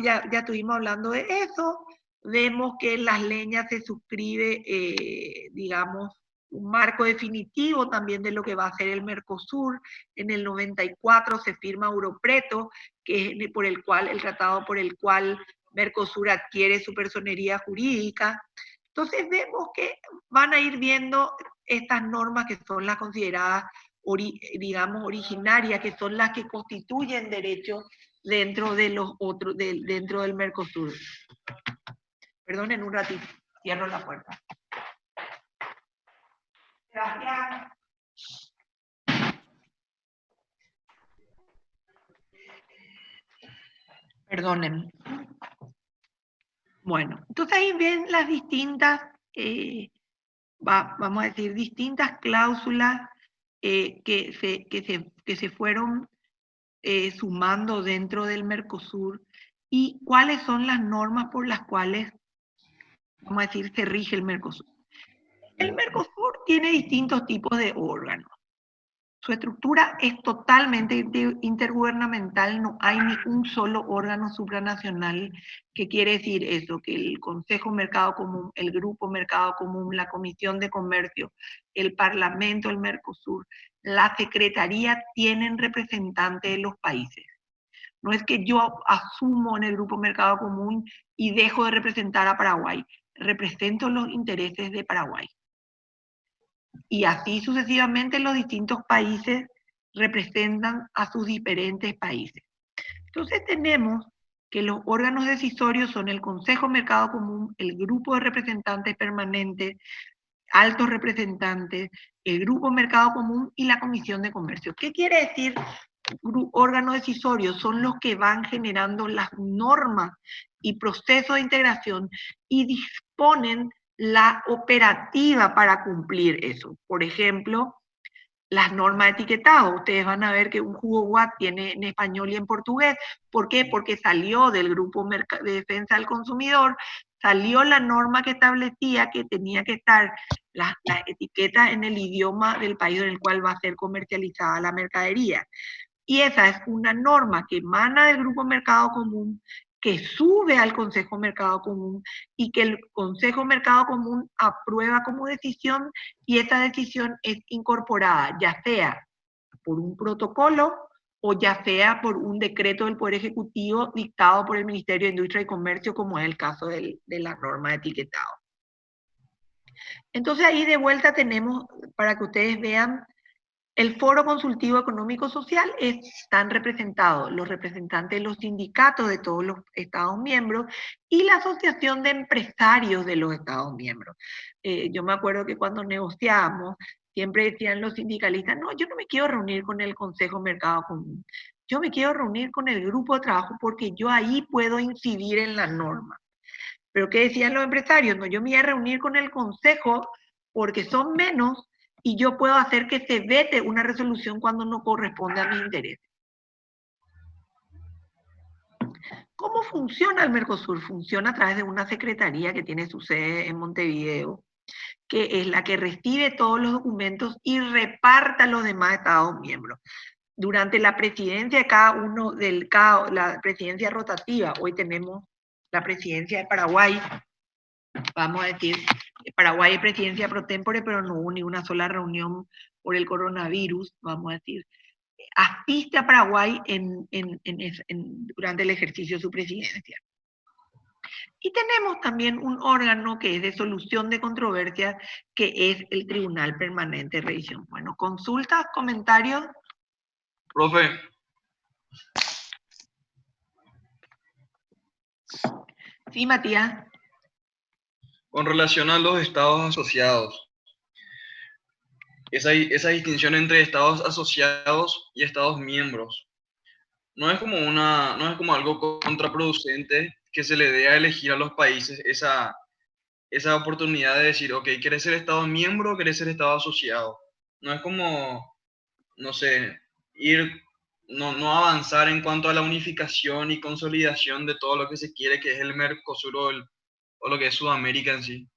ya estuvimos hablando de eso, vemos que en las leñas se suscribe, digamos, un marco definitivo también de lo que va a ser el Mercosur. En el 94 se firma Europreto, que es el tratado por el cual Mercosur adquiere su personería jurídica. Entonces vemos que van a ir viendo estas normas que son las consideradas, digamos, originarias, que son las que constituyen derechos dentro de los otros, dentro del Mercosur. Perdonen un ratito, cierro la puerta. Gracias. Perdonen. Bueno, entonces ahí ven las distintas, vamos a decir, distintas cláusulas que se fueron sumando dentro del Mercosur, y cuáles son las normas por las cuales, vamos a decir, se rige el Mercosur. El Mercosur tiene distintos tipos de órganos. Su estructura es totalmente intergubernamental, no hay ni un solo órgano supranacional. ¿Qué quiere decir eso? Que el Consejo Mercado Común, el Grupo Mercado Común, la Comisión de Comercio, el Parlamento del Mercosur, la Secretaría tienen representantes de los países. No es que yo asumo en el Grupo Mercado Común y dejo de representar a Paraguay. Represento los intereses de Paraguay. Y así sucesivamente los distintos países representan a sus diferentes países. Entonces tenemos que los órganos decisorios son el Consejo Mercado Común, el Grupo de Representantes Permanentes, altos representantes, el Grupo Mercado Común y la Comisión de Comercio. ¿Qué quiere decir órganos decisorios? Son los que van generando las normas y procesos de integración y disponen la operativa para cumplir eso. Por ejemplo, las normas de etiquetado. Ustedes van a ver que un jugo Watt tiene en español y en portugués. ¿Por qué? Porque salió del Grupo de Defensa del Consumidor, salió la norma que establecía que tenía que estar las etiquetas en el idioma del país en el cual va a ser comercializada la mercadería. Y esa es una norma que emana del Grupo Mercado Común, que sube al Consejo Mercado Común y que el Consejo Mercado Común aprueba como decisión, y esa decisión es incorporada ya sea por un protocolo o ya sea por un decreto del Poder Ejecutivo dictado por el Ministerio de Industria y Comercio, como es el caso de la norma de etiquetado. Entonces ahí de vuelta tenemos, para que ustedes vean, el Foro Consultivo Económico Social. Están representados los representantes de los sindicatos de todos los Estados miembros y la Asociación de Empresarios de los Estados miembros. Yo me acuerdo que cuando negociábamos, siempre decían los sindicalistas, no, yo no me quiero reunir con el Consejo Mercado Común, yo me quiero reunir con el grupo de trabajo porque yo ahí puedo incidir en la norma. Pero ¿qué decían los empresarios? No, yo me voy a reunir con el Consejo porque son menos, y yo puedo hacer que se vete una resolución cuando no corresponde a mis intereses. ¿Cómo funciona el Mercosur? Funciona a través de una secretaría que tiene su sede en Montevideo, que es la que recibe todos los documentos y reparta a los demás Estados miembros. Durante la presidencia de cada uno la presidencia rotativa, hoy tenemos la presidencia de Paraguay, vamos a decir, Paraguay es presidencia pro tempore, pero no hubo ni una sola reunión por el coronavirus, vamos a decir. Asiste a Paraguay durante el ejercicio de su presidencia. Y tenemos también un órgano que es de solución de controversias, que es el Tribunal Permanente de Revisión. Bueno, consultas, comentarios. Profe. Sí, Matías. Con relación a los estados asociados, esa distinción entre estados asociados y estados miembros. No es como algo contraproducente que se le dé a elegir a los países esa oportunidad de decir, ok, ¿querés ser estado miembro o querés ser estado asociado? No es como, no sé, no avanzar en cuanto a la unificación y consolidación de todo lo que se quiere, que es el Mercosur o lo que es Sudamérica en sí.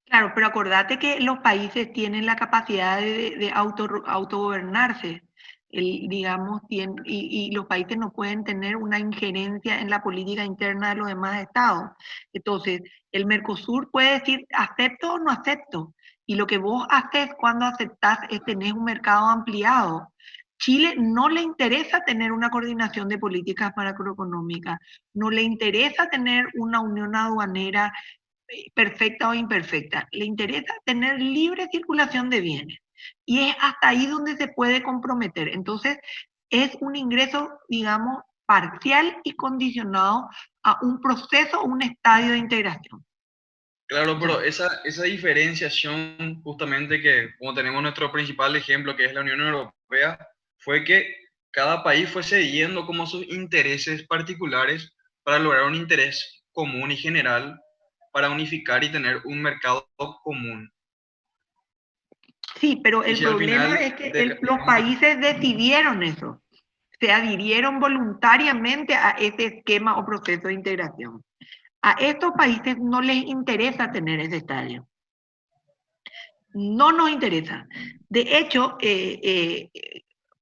Claro, pero acordate que los países tienen la capacidad de autogobernarse, digamos, y los países no pueden tener una injerencia en la política interna de los demás estados. Entonces, el Mercosur puede decir acepto o no acepto, y lo que vos haces cuando aceptás es tener un mercado ampliado. Chile no le interesa tener una coordinación de políticas macroeconómicas, no le interesa tener una unión aduanera perfecta o imperfecta, le interesa tener libre circulación de bienes. Y es hasta ahí donde se puede comprometer. Entonces, es un ingreso, digamos, parcial y condicionado a un proceso o un estadio de integración. Claro, pero esa diferenciación justamente que, como tenemos nuestro principal ejemplo, que es la Unión Europea, fue que cada país fue cediendo como sus intereses particulares para lograr un interés común y general para unificar y tener un mercado común. Sí, pero el si problema es que los países decidieron eso, se adhirieron voluntariamente a ese esquema o proceso de integración. A estos países no les interesa tener ese estadio. No nos interesa. De hecho,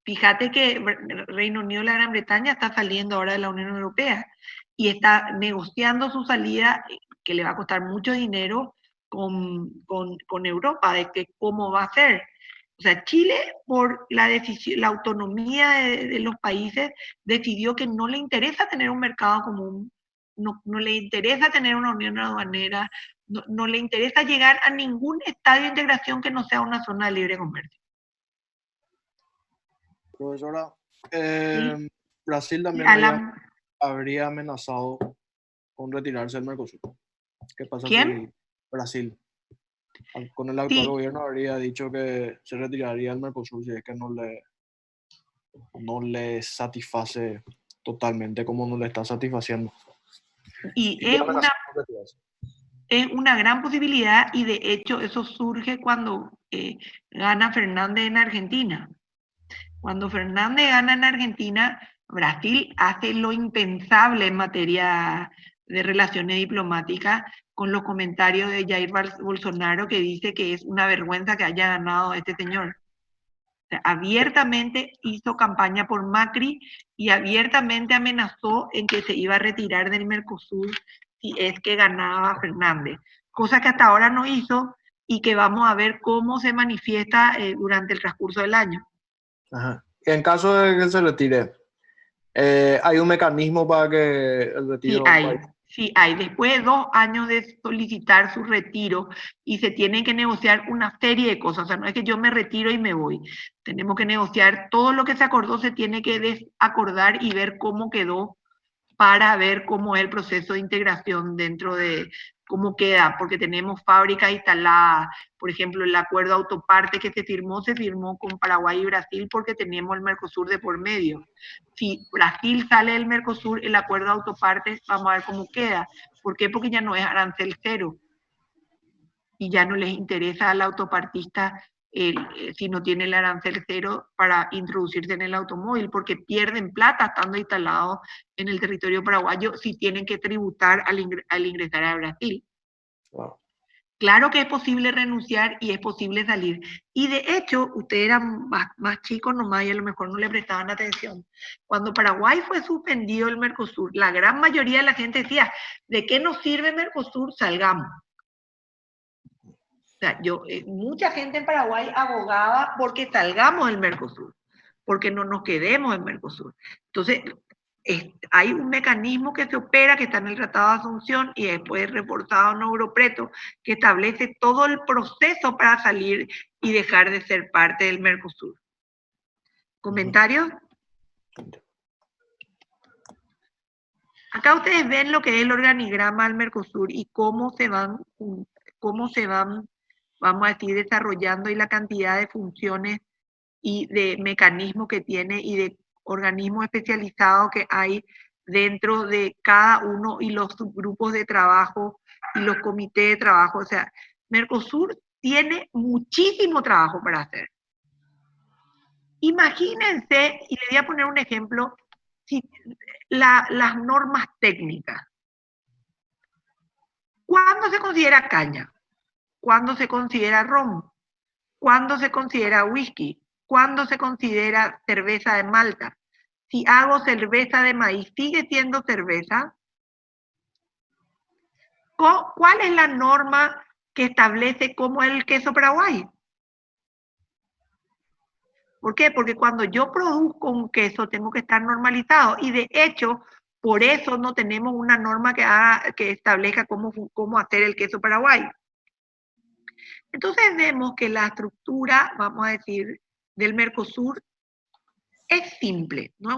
fíjate que Reino Unido y la Gran Bretaña está saliendo ahora de la Unión Europea y está negociando su salida, que le va a costar mucho dinero con Europa, de que cómo va a ser. O sea, Chile, por la autonomía de los países, decidió que no le interesa tener un mercado común, no le interesa tener una unión aduanera, no le interesa llegar a ningún estadio de integración que no sea una zona de libre comercio. Profesora, ¿Sí? Brasil también habría amenazado con retirarse del Mercosur. ¿Qué pasa ¿Quién? si Brasil, con el actual gobierno, habría dicho que se retiraría del Mercosur si es que no le satisface totalmente como no le está satisfaciendo? Y es una gran posibilidad, y de hecho eso surge cuando gana Fernández en Argentina. Cuando Fernández gana en Argentina, Brasil hace lo impensable en materia de relaciones diplomáticas, con los comentarios de Jair Bolsonaro, que dice que es una vergüenza que haya ganado este señor. O sea, abiertamente hizo campaña por Macri y abiertamente amenazó en que se iba a retirar del Mercosur si es que ganaba Fernández, cosa que hasta ahora no hizo y que vamos a ver cómo se manifiesta durante el transcurso del año. Ajá. En caso de que se retire, ¿hay un mecanismo para que el retiro? Sí hay. Después de 2 años de solicitar su retiro, y se tienen que negociar una serie de cosas. O sea, no es que yo me retiro y me voy. Tenemos que negociar todo lo que se acordó, se tiene que desacordar y ver cómo quedó, para ver cómo es el proceso de integración dentro de cómo queda, porque tenemos fábricas instaladas. Por ejemplo, el acuerdo autoparte que se firmó con Paraguay y Brasil porque tenemos el Mercosur de por medio. Si Brasil sale del Mercosur, el acuerdo autoparte, vamos a ver cómo queda. ¿Por qué? Porque ya no es arancel cero y ya no les interesa al autopartista si no tiene el arancel cero para introducirse en el automóvil, porque pierden plata estando instalados en el territorio paraguayo si tienen que tributar al ingresar a Brasil. Wow. Claro que es posible renunciar y es posible salir. Y de hecho, ustedes eran más chicos nomás y a lo mejor no le prestaban atención. Cuando Paraguay fue suspendido el Mercosur, la gran mayoría de la gente decía, ¿de qué nos sirve Mercosur? Salgamos. O sea, mucha gente en Paraguay abogaba porque salgamos del Mercosur, porque no nos quedemos en Mercosur. Entonces, hay un mecanismo que se opera, que está en el Tratado de Asunción y después reportado en Europreto, que establece todo el proceso para salir y dejar de ser parte del Mercosur. ¿Comentarios? Acá ustedes ven lo que es el organigrama del Mercosur y cómo se van vamos a decir, desarrollando y la cantidad de funciones y de mecanismos que tiene y de organismos especializados que hay dentro de cada uno y los subgrupos de trabajo y los comités de trabajo. O sea, Mercosur tiene muchísimo trabajo para hacer. Imagínense, y le voy a poner un ejemplo, las normas técnicas. ¿Cuándo se considera caña? ¿Cuándo se considera ron? ¿Cuándo se considera whisky? ¿Cuándo se considera cerveza de malta? Si hago cerveza de maíz, ¿sigue siendo cerveza? ¿Cuál es la norma que establece cómo es el queso paraguay? ¿Por qué? Porque cuando yo produzco un queso tengo que estar normalizado y de hecho por eso no tenemos una norma que establezca cómo hacer el queso paraguay. Entonces vemos que la estructura, vamos a decir, del Mercosur es simple, no es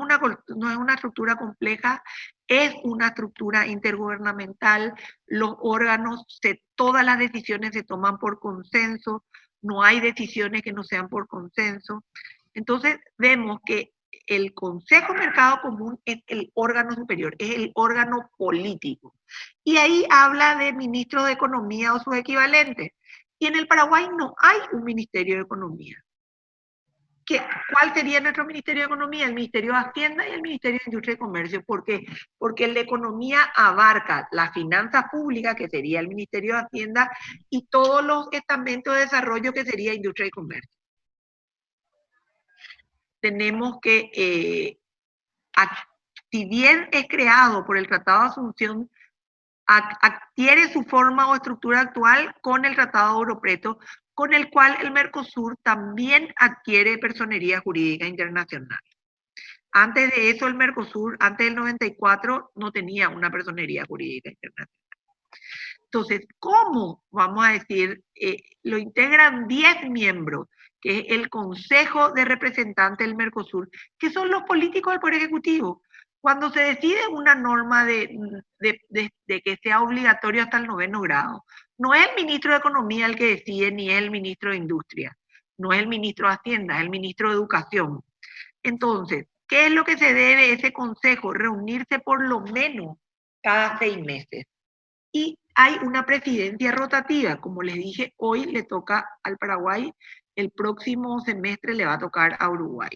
una estructura compleja, es una estructura intergubernamental, los órganos, todas las decisiones se toman por consenso, no hay decisiones que no sean por consenso. Entonces vemos que el Consejo Mercado Común es el órgano superior, es el órgano político. Y ahí habla de ministro de Economía o sus equivalentes. Y en el Paraguay no hay un Ministerio de Economía. ¿Cuál sería nuestro Ministerio de Economía? El Ministerio de Hacienda y el Ministerio de Industria y Comercio. ¿Por qué? Porque el de Economía abarca la finanza pública, que sería el Ministerio de Hacienda, y todos los estamentos de desarrollo, que sería Industria y Comercio. Tenemos que, si bien es creado por el Tratado de Asunción, adquiere su forma o estructura actual con el Tratado de Europreto, con el cual el Mercosur también adquiere personería jurídica internacional. Antes de eso, el Mercosur, antes del 94, no tenía una personería jurídica internacional. Entonces, ¿cómo, vamos a decir, lo integran 10 miembros, que es el Consejo de Representantes del Mercosur, que son los políticos del Poder Ejecutivo? Cuando se decide una norma de que sea obligatorio hasta el 9º grado, no es el ministro de Economía el que decide, ni es el ministro de Industria, no es el ministro de Hacienda, es el ministro de Educación. Entonces, ¿qué es lo que se debe ese consejo? Reunirse por lo menos cada 6 meses. Y hay una presidencia rotativa, como les dije, hoy le toca al Paraguay, el próximo semestre le va a tocar a Uruguay.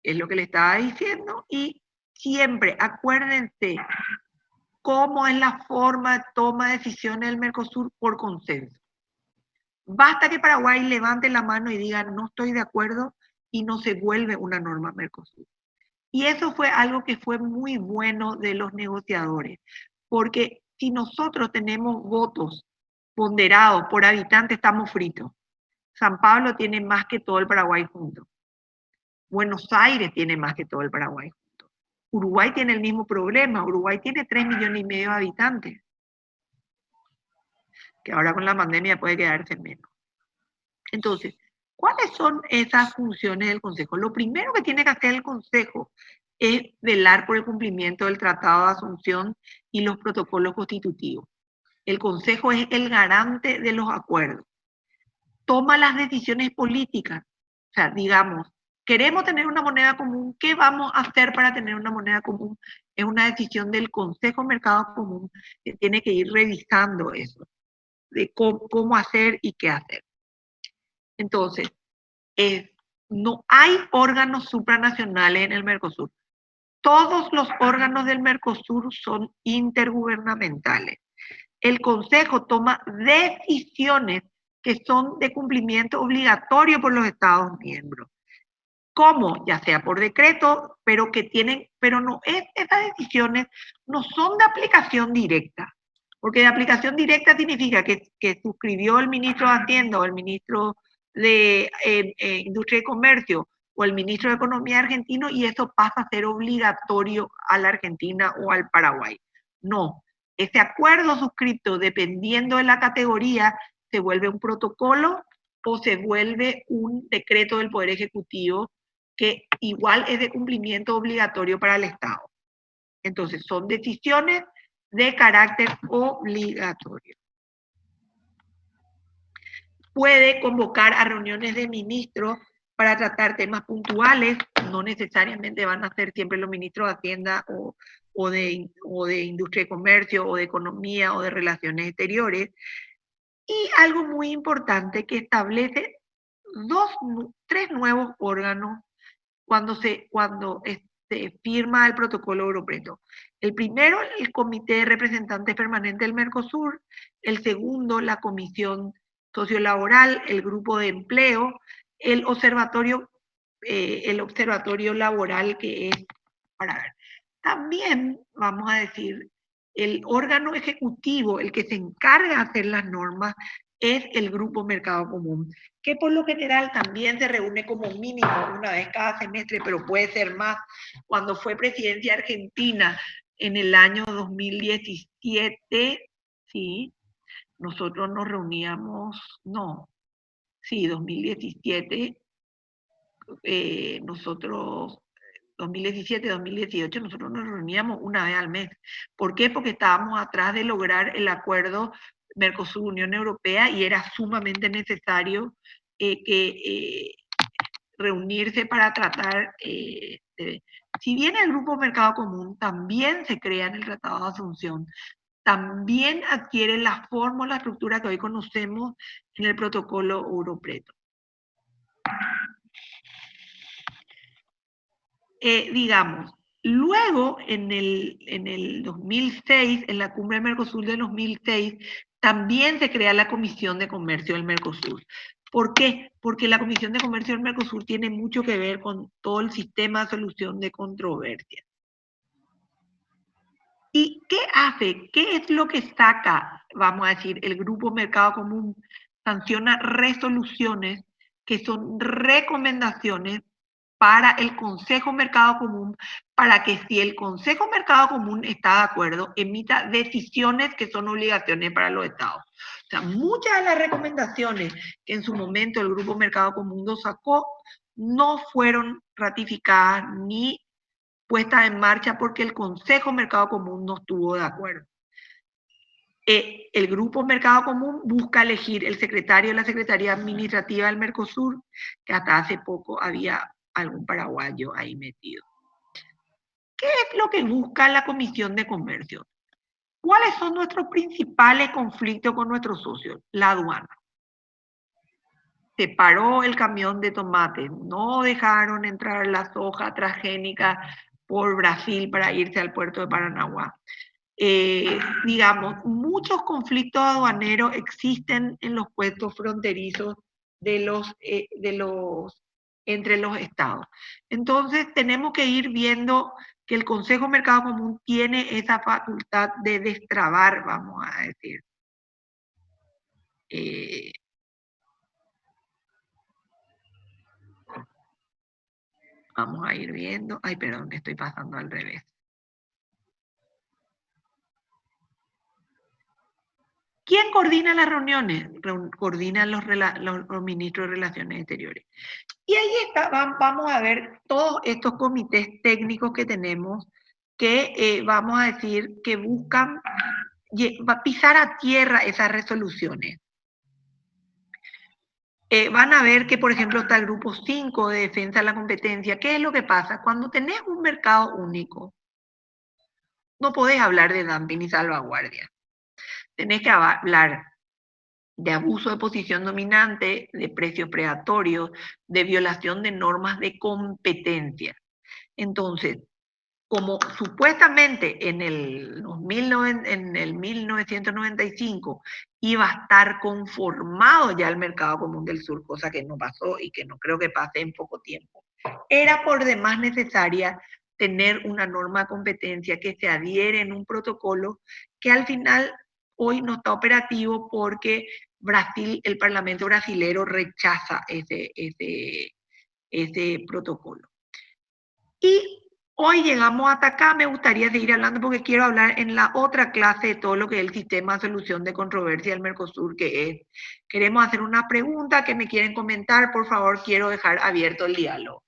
Es lo que le estaba diciendo, y siempre acuérdense cómo es la forma de toma de decisiones del Mercosur por consenso. Basta que Paraguay levante la mano y diga no estoy de acuerdo y no se vuelve una norma Mercosur. Y eso fue algo que fue muy bueno de los negociadores, porque si nosotros tenemos votos ponderados por habitante, estamos fritos. San Pablo tiene más que todo el Paraguay junto. Buenos Aires tiene más que todo el Paraguay junto. Uruguay tiene el mismo problema. Uruguay tiene 3,5 millones de habitantes, que ahora con la pandemia puede quedarse menos. Entonces, ¿cuáles son esas funciones del Consejo? Lo primero que tiene que hacer el Consejo es velar por el cumplimiento del Tratado de Asunción y los protocolos constitutivos. El Consejo es el garante de los acuerdos. Toma las decisiones políticas. O sea, digamos, queremos tener una moneda común, ¿qué vamos a hacer para tener una moneda común? Es una decisión del Consejo Mercado Común que tiene que ir revisando eso, de cómo hacer y qué hacer. Entonces, no hay órganos supranacionales en el Mercosur. Todos los órganos del Mercosur son intergubernamentales. El Consejo toma decisiones que son de cumplimiento obligatorio por los Estados miembros. ¿Cómo? Ya sea por decreto, pero esas decisiones no son de aplicación directa. Porque de aplicación directa significa que suscribió el ministro de Hacienda o el ministro de Industria y Comercio o el ministro de Economía argentino y eso pasa a ser obligatorio a la Argentina o al Paraguay. No, ese acuerdo suscrito, dependiendo de la categoría, se vuelve un protocolo o se vuelve un decreto del Poder Ejecutivo que igual es de cumplimiento obligatorio para el Estado. Entonces, son decisiones de carácter obligatorio. puede convocar a reuniones de ministros para tratar temas puntuales, no necesariamente van a ser siempre los ministros de Hacienda o de Industria y Comercio, o de Economía, o de Relaciones Exteriores. Y algo muy importante que establece tres nuevos órganos cuando se firma el protocolo europeo. El primero, el Comité de Representantes Permanentes del Mercosur; el segundo, la Comisión Sociolaboral; el Grupo de Empleo; el Observatorio Laboral, que es, para ver, también vamos a decir, el órgano ejecutivo, el que se encarga de hacer las normas, es el Grupo Mercado Común, que por lo general también se reúne como mínimo una vez cada semestre, pero puede ser más. Cuando fue presidencia argentina en el año 2017, sí, nosotros nos reuníamos, 2017, nosotros 2017, 2018, nosotros nos reuníamos una vez al mes. ¿Por qué? Porque estábamos atrás de lograr el acuerdo Mercosur-Unión Europea y era sumamente necesario reunirse para tratar. Si bien el Grupo Mercado Común también se crea en el Tratado de Asunción, también adquiere la forma o la estructura que hoy conocemos en el Protocolo Europeo. Digamos, luego en el 2006, en la cumbre del Mercosur de 2006, también se crea la Comisión de Comercio del Mercosur. ¿Por qué? Porque la Comisión de Comercio del Mercosur tiene mucho que ver con todo el sistema de solución de controversias. ¿Y qué hace? ¿Qué es lo que saca, vamos a decir, el Grupo Mercado Común? Sanciona resoluciones que son recomendaciones para el Consejo Mercado Común, para que si el Consejo Mercado Común está de acuerdo, emita decisiones que son obligaciones para los estados. O sea, muchas de las recomendaciones que en su momento el Grupo Mercado Común lo sacó no fueron ratificadas ni puestas en marcha porque el Consejo Mercado Común no estuvo de acuerdo. El Grupo Mercado Común busca elegir el secretario de la Secretaría Administrativa del Mercosur, que hasta hace poco había algún paraguayo ahí metido. ¿Qué es lo que busca la Comisión de Comercio? ¿Cuáles son nuestros principales conflictos con nuestros socios? La aduana. Se paró el camión de tomate, no dejaron entrar la soja transgénica por Brasil para irse al puerto de Paranaguá. Digamos, muchos conflictos aduaneros existen en los puestos fronterizos entre los estados. Entonces, tenemos que ir viendo que el Consejo Mercado Común tiene esa facultad de destrabar, vamos a decir. Vamos a ir viendo. Ay, perdón, que estoy pasando al revés. ¿Quién coordina las reuniones? Coordinan los ministros de Relaciones Exteriores. Y ahí está, vamos a ver todos estos comités técnicos que tenemos que vamos a decir que buscan pisar a tierra esas resoluciones. Van a ver que, por ejemplo, está el Grupo 5 de Defensa de la Competencia. ¿Qué es lo que pasa? Cuando tenés un mercado único, no podés hablar de dumping ni salvaguardia. Tenés que hablar de abuso de posición dominante, de precios predatorios, de violación de normas de competencia. Entonces, como supuestamente en el 1995 iba a estar conformado ya el Mercado Común del Sur, cosa que no pasó y que no creo que pase en poco tiempo, era por demás necesaria tener una norma de competencia que se adhiere en un protocolo que al final hoy no está operativo porque Brasil, el Parlamento brasilero rechaza ese protocolo. Y hoy llegamos hasta acá. Me gustaría seguir hablando porque quiero hablar en la otra clase de todo lo que es el sistema de solución de controversia del Mercosur, que es, queremos hacer una pregunta que me quieren comentar, por favor, quiero dejar abierto el diálogo.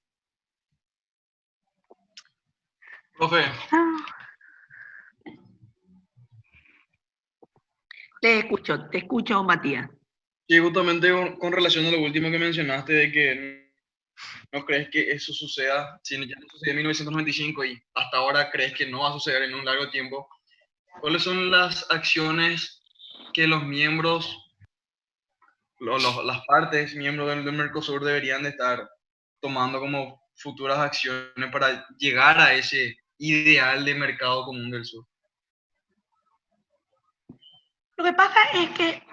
Profe. Te escucho, Matías. Sí, justamente con relación a lo último que mencionaste, de que no crees que eso suceda, si ya no sucedió en 1995 y hasta ahora crees que no va a suceder en un largo tiempo, ¿cuáles son las acciones que los miembros, las partes miembros del Mercosur deberían de estar tomando como futuras acciones para llegar a ese ideal de mercado común del sur? Lo que pasa es que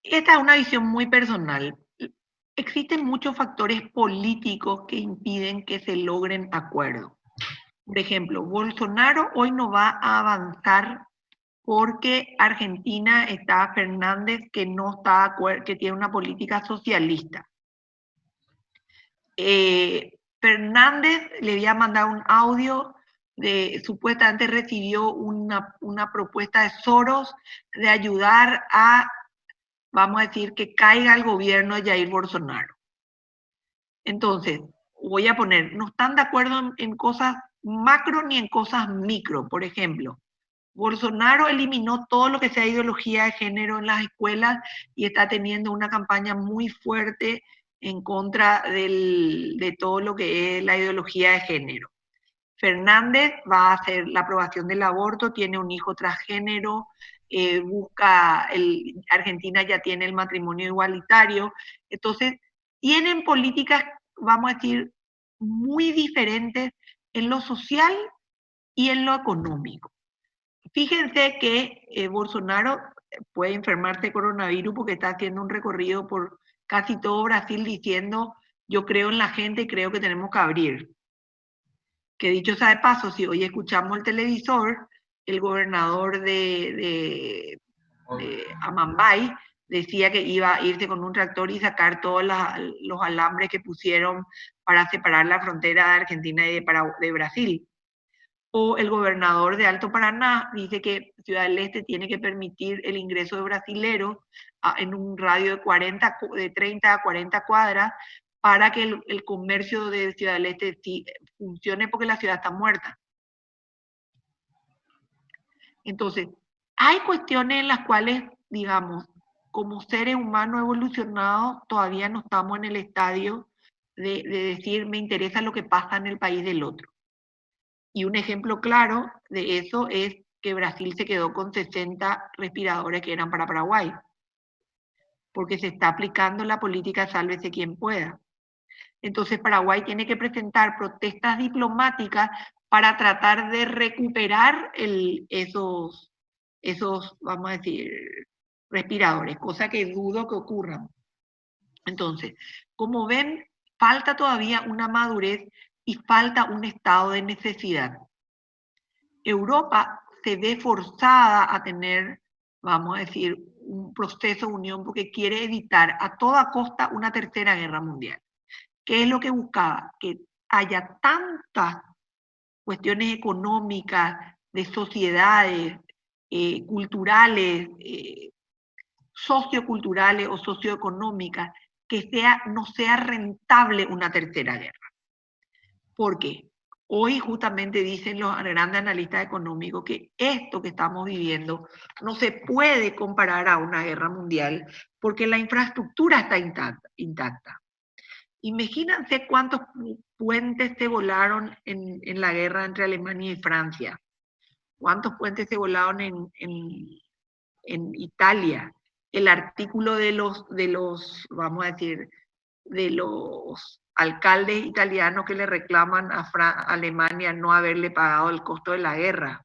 esta es una visión muy personal. Existen muchos factores políticos que impiden que se logren acuerdos. Por ejemplo, Bolsonaro hoy no va a avanzar porque Argentina está Fernández, que no está que tiene una política socialista. Fernández le había mandado un audio supuestamente recibió una propuesta de Soros de ayudar a, vamos a decir, que caiga el gobierno de Jair Bolsonaro. Entonces, voy a poner, no están de acuerdo en cosas macro ni en cosas micro. Por ejemplo, Bolsonaro eliminó todo lo que sea ideología de género en las escuelas y está teniendo una campaña muy fuerte en contra de todo lo que es la ideología de género. Fernández va a hacer la aprobación del aborto, tiene un hijo transgénero, Argentina ya tiene el matrimonio igualitario. Entonces, tienen políticas, vamos a decir, muy diferentes en lo social y en lo económico. Fíjense que Bolsonaro puede enfermarse de coronavirus porque está haciendo un recorrido por casi todo Brasil diciendo, yo creo en la gente y creo que tenemos que abrir. Que dicho sea de paso, si hoy escuchamos el televisor, el gobernador de Amambay decía que iba a irse con un tractor y sacar todos los alambres que pusieron para separar la frontera de Argentina y de Brasil. O el gobernador de Alto Paraná dice que Ciudad del Este tiene que permitir el ingreso de brasileros en un radio de 30 a 40 cuadras para que el comercio de Ciudad del Este funcione porque la ciudad está muerta. Entonces, hay cuestiones en las cuales, digamos, como seres humanos evolucionados, todavía no estamos en el estadio de decir, me interesa lo que pasa en el país del otro. Y un ejemplo claro de eso es que Brasil se quedó con 60 respiradores que eran para Paraguay, porque se está aplicando la política sálvese quien pueda. Entonces Paraguay tiene que presentar protestas diplomáticas para tratar de recuperar esos, vamos a decir, respiradores, cosa que dudo que ocurran. Entonces, como ven, falta todavía una madurez y falta un estado de necesidad. Europa se ve forzada a tener, vamos a decir, un proceso de unión porque quiere evitar a toda costa una tercera guerra mundial. ¿Qué es lo que buscaba? Que haya tantas cuestiones económicas, de sociedades, culturales, socioculturales o socioeconómicas, que no sea rentable una tercera guerra. ¿Por qué? Hoy justamente dicen los grandes analistas económicos que esto que estamos viviendo no se puede comparar a una guerra mundial porque la infraestructura está intacta. Imagínense cuántos puentes se volaron en la guerra entre Alemania y Francia. Cuántos puentes se volaron en Italia. El artículo de los, vamos a decir, de los alcaldes italianos que le reclaman a Alemania no haberle pagado el costo de la guerra.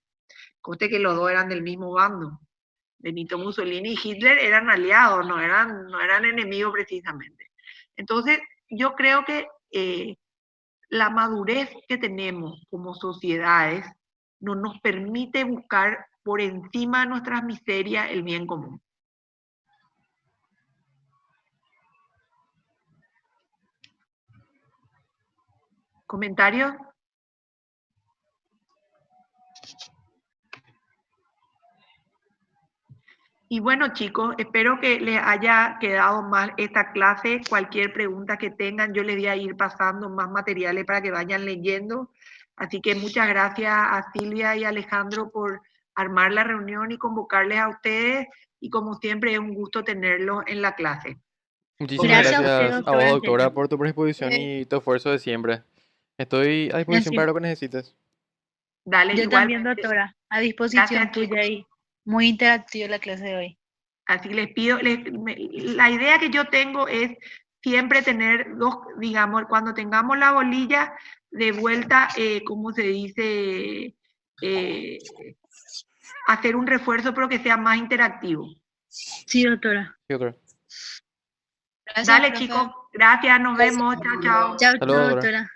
Conste que los dos eran del mismo bando. Benito Mussolini y Hitler eran aliados, no eran enemigos precisamente. Entonces, yo creo que la madurez que tenemos como sociedades no nos permite buscar por encima de nuestras miserias el bien común. ¿Comentarios? Y bueno, chicos, espero que les haya quedado mal esta clase. Cualquier pregunta que tengan, yo les voy a ir pasando más materiales para que vayan leyendo. Así que muchas gracias a Silvia y Alejandro por armar la reunión y convocarles a ustedes, y como siempre es un gusto tenerlos en la clase. Muchísimas Gracias a usted, gracias a doctora, vos, en doctora, serio. por tu predisposición y tu esfuerzo de siempre. Estoy a disposición Gracias. para lo que necesites. Dale, Yo también, igualmente. doctora, a disposición Gracias, tuya chicos. y muy interactiva la clase de hoy. Así les pido, la idea que yo tengo es siempre tener dos, digamos, cuando tengamos la bolilla de vuelta, ¿cómo se dice? Hacer un refuerzo, pero que sea más interactivo. Sí, doctora. Sí, doctora. Gracias, Dale, profe. chicos, gracias, nos vemos, chao, chao. Chao, Saludos, doctora. doctora.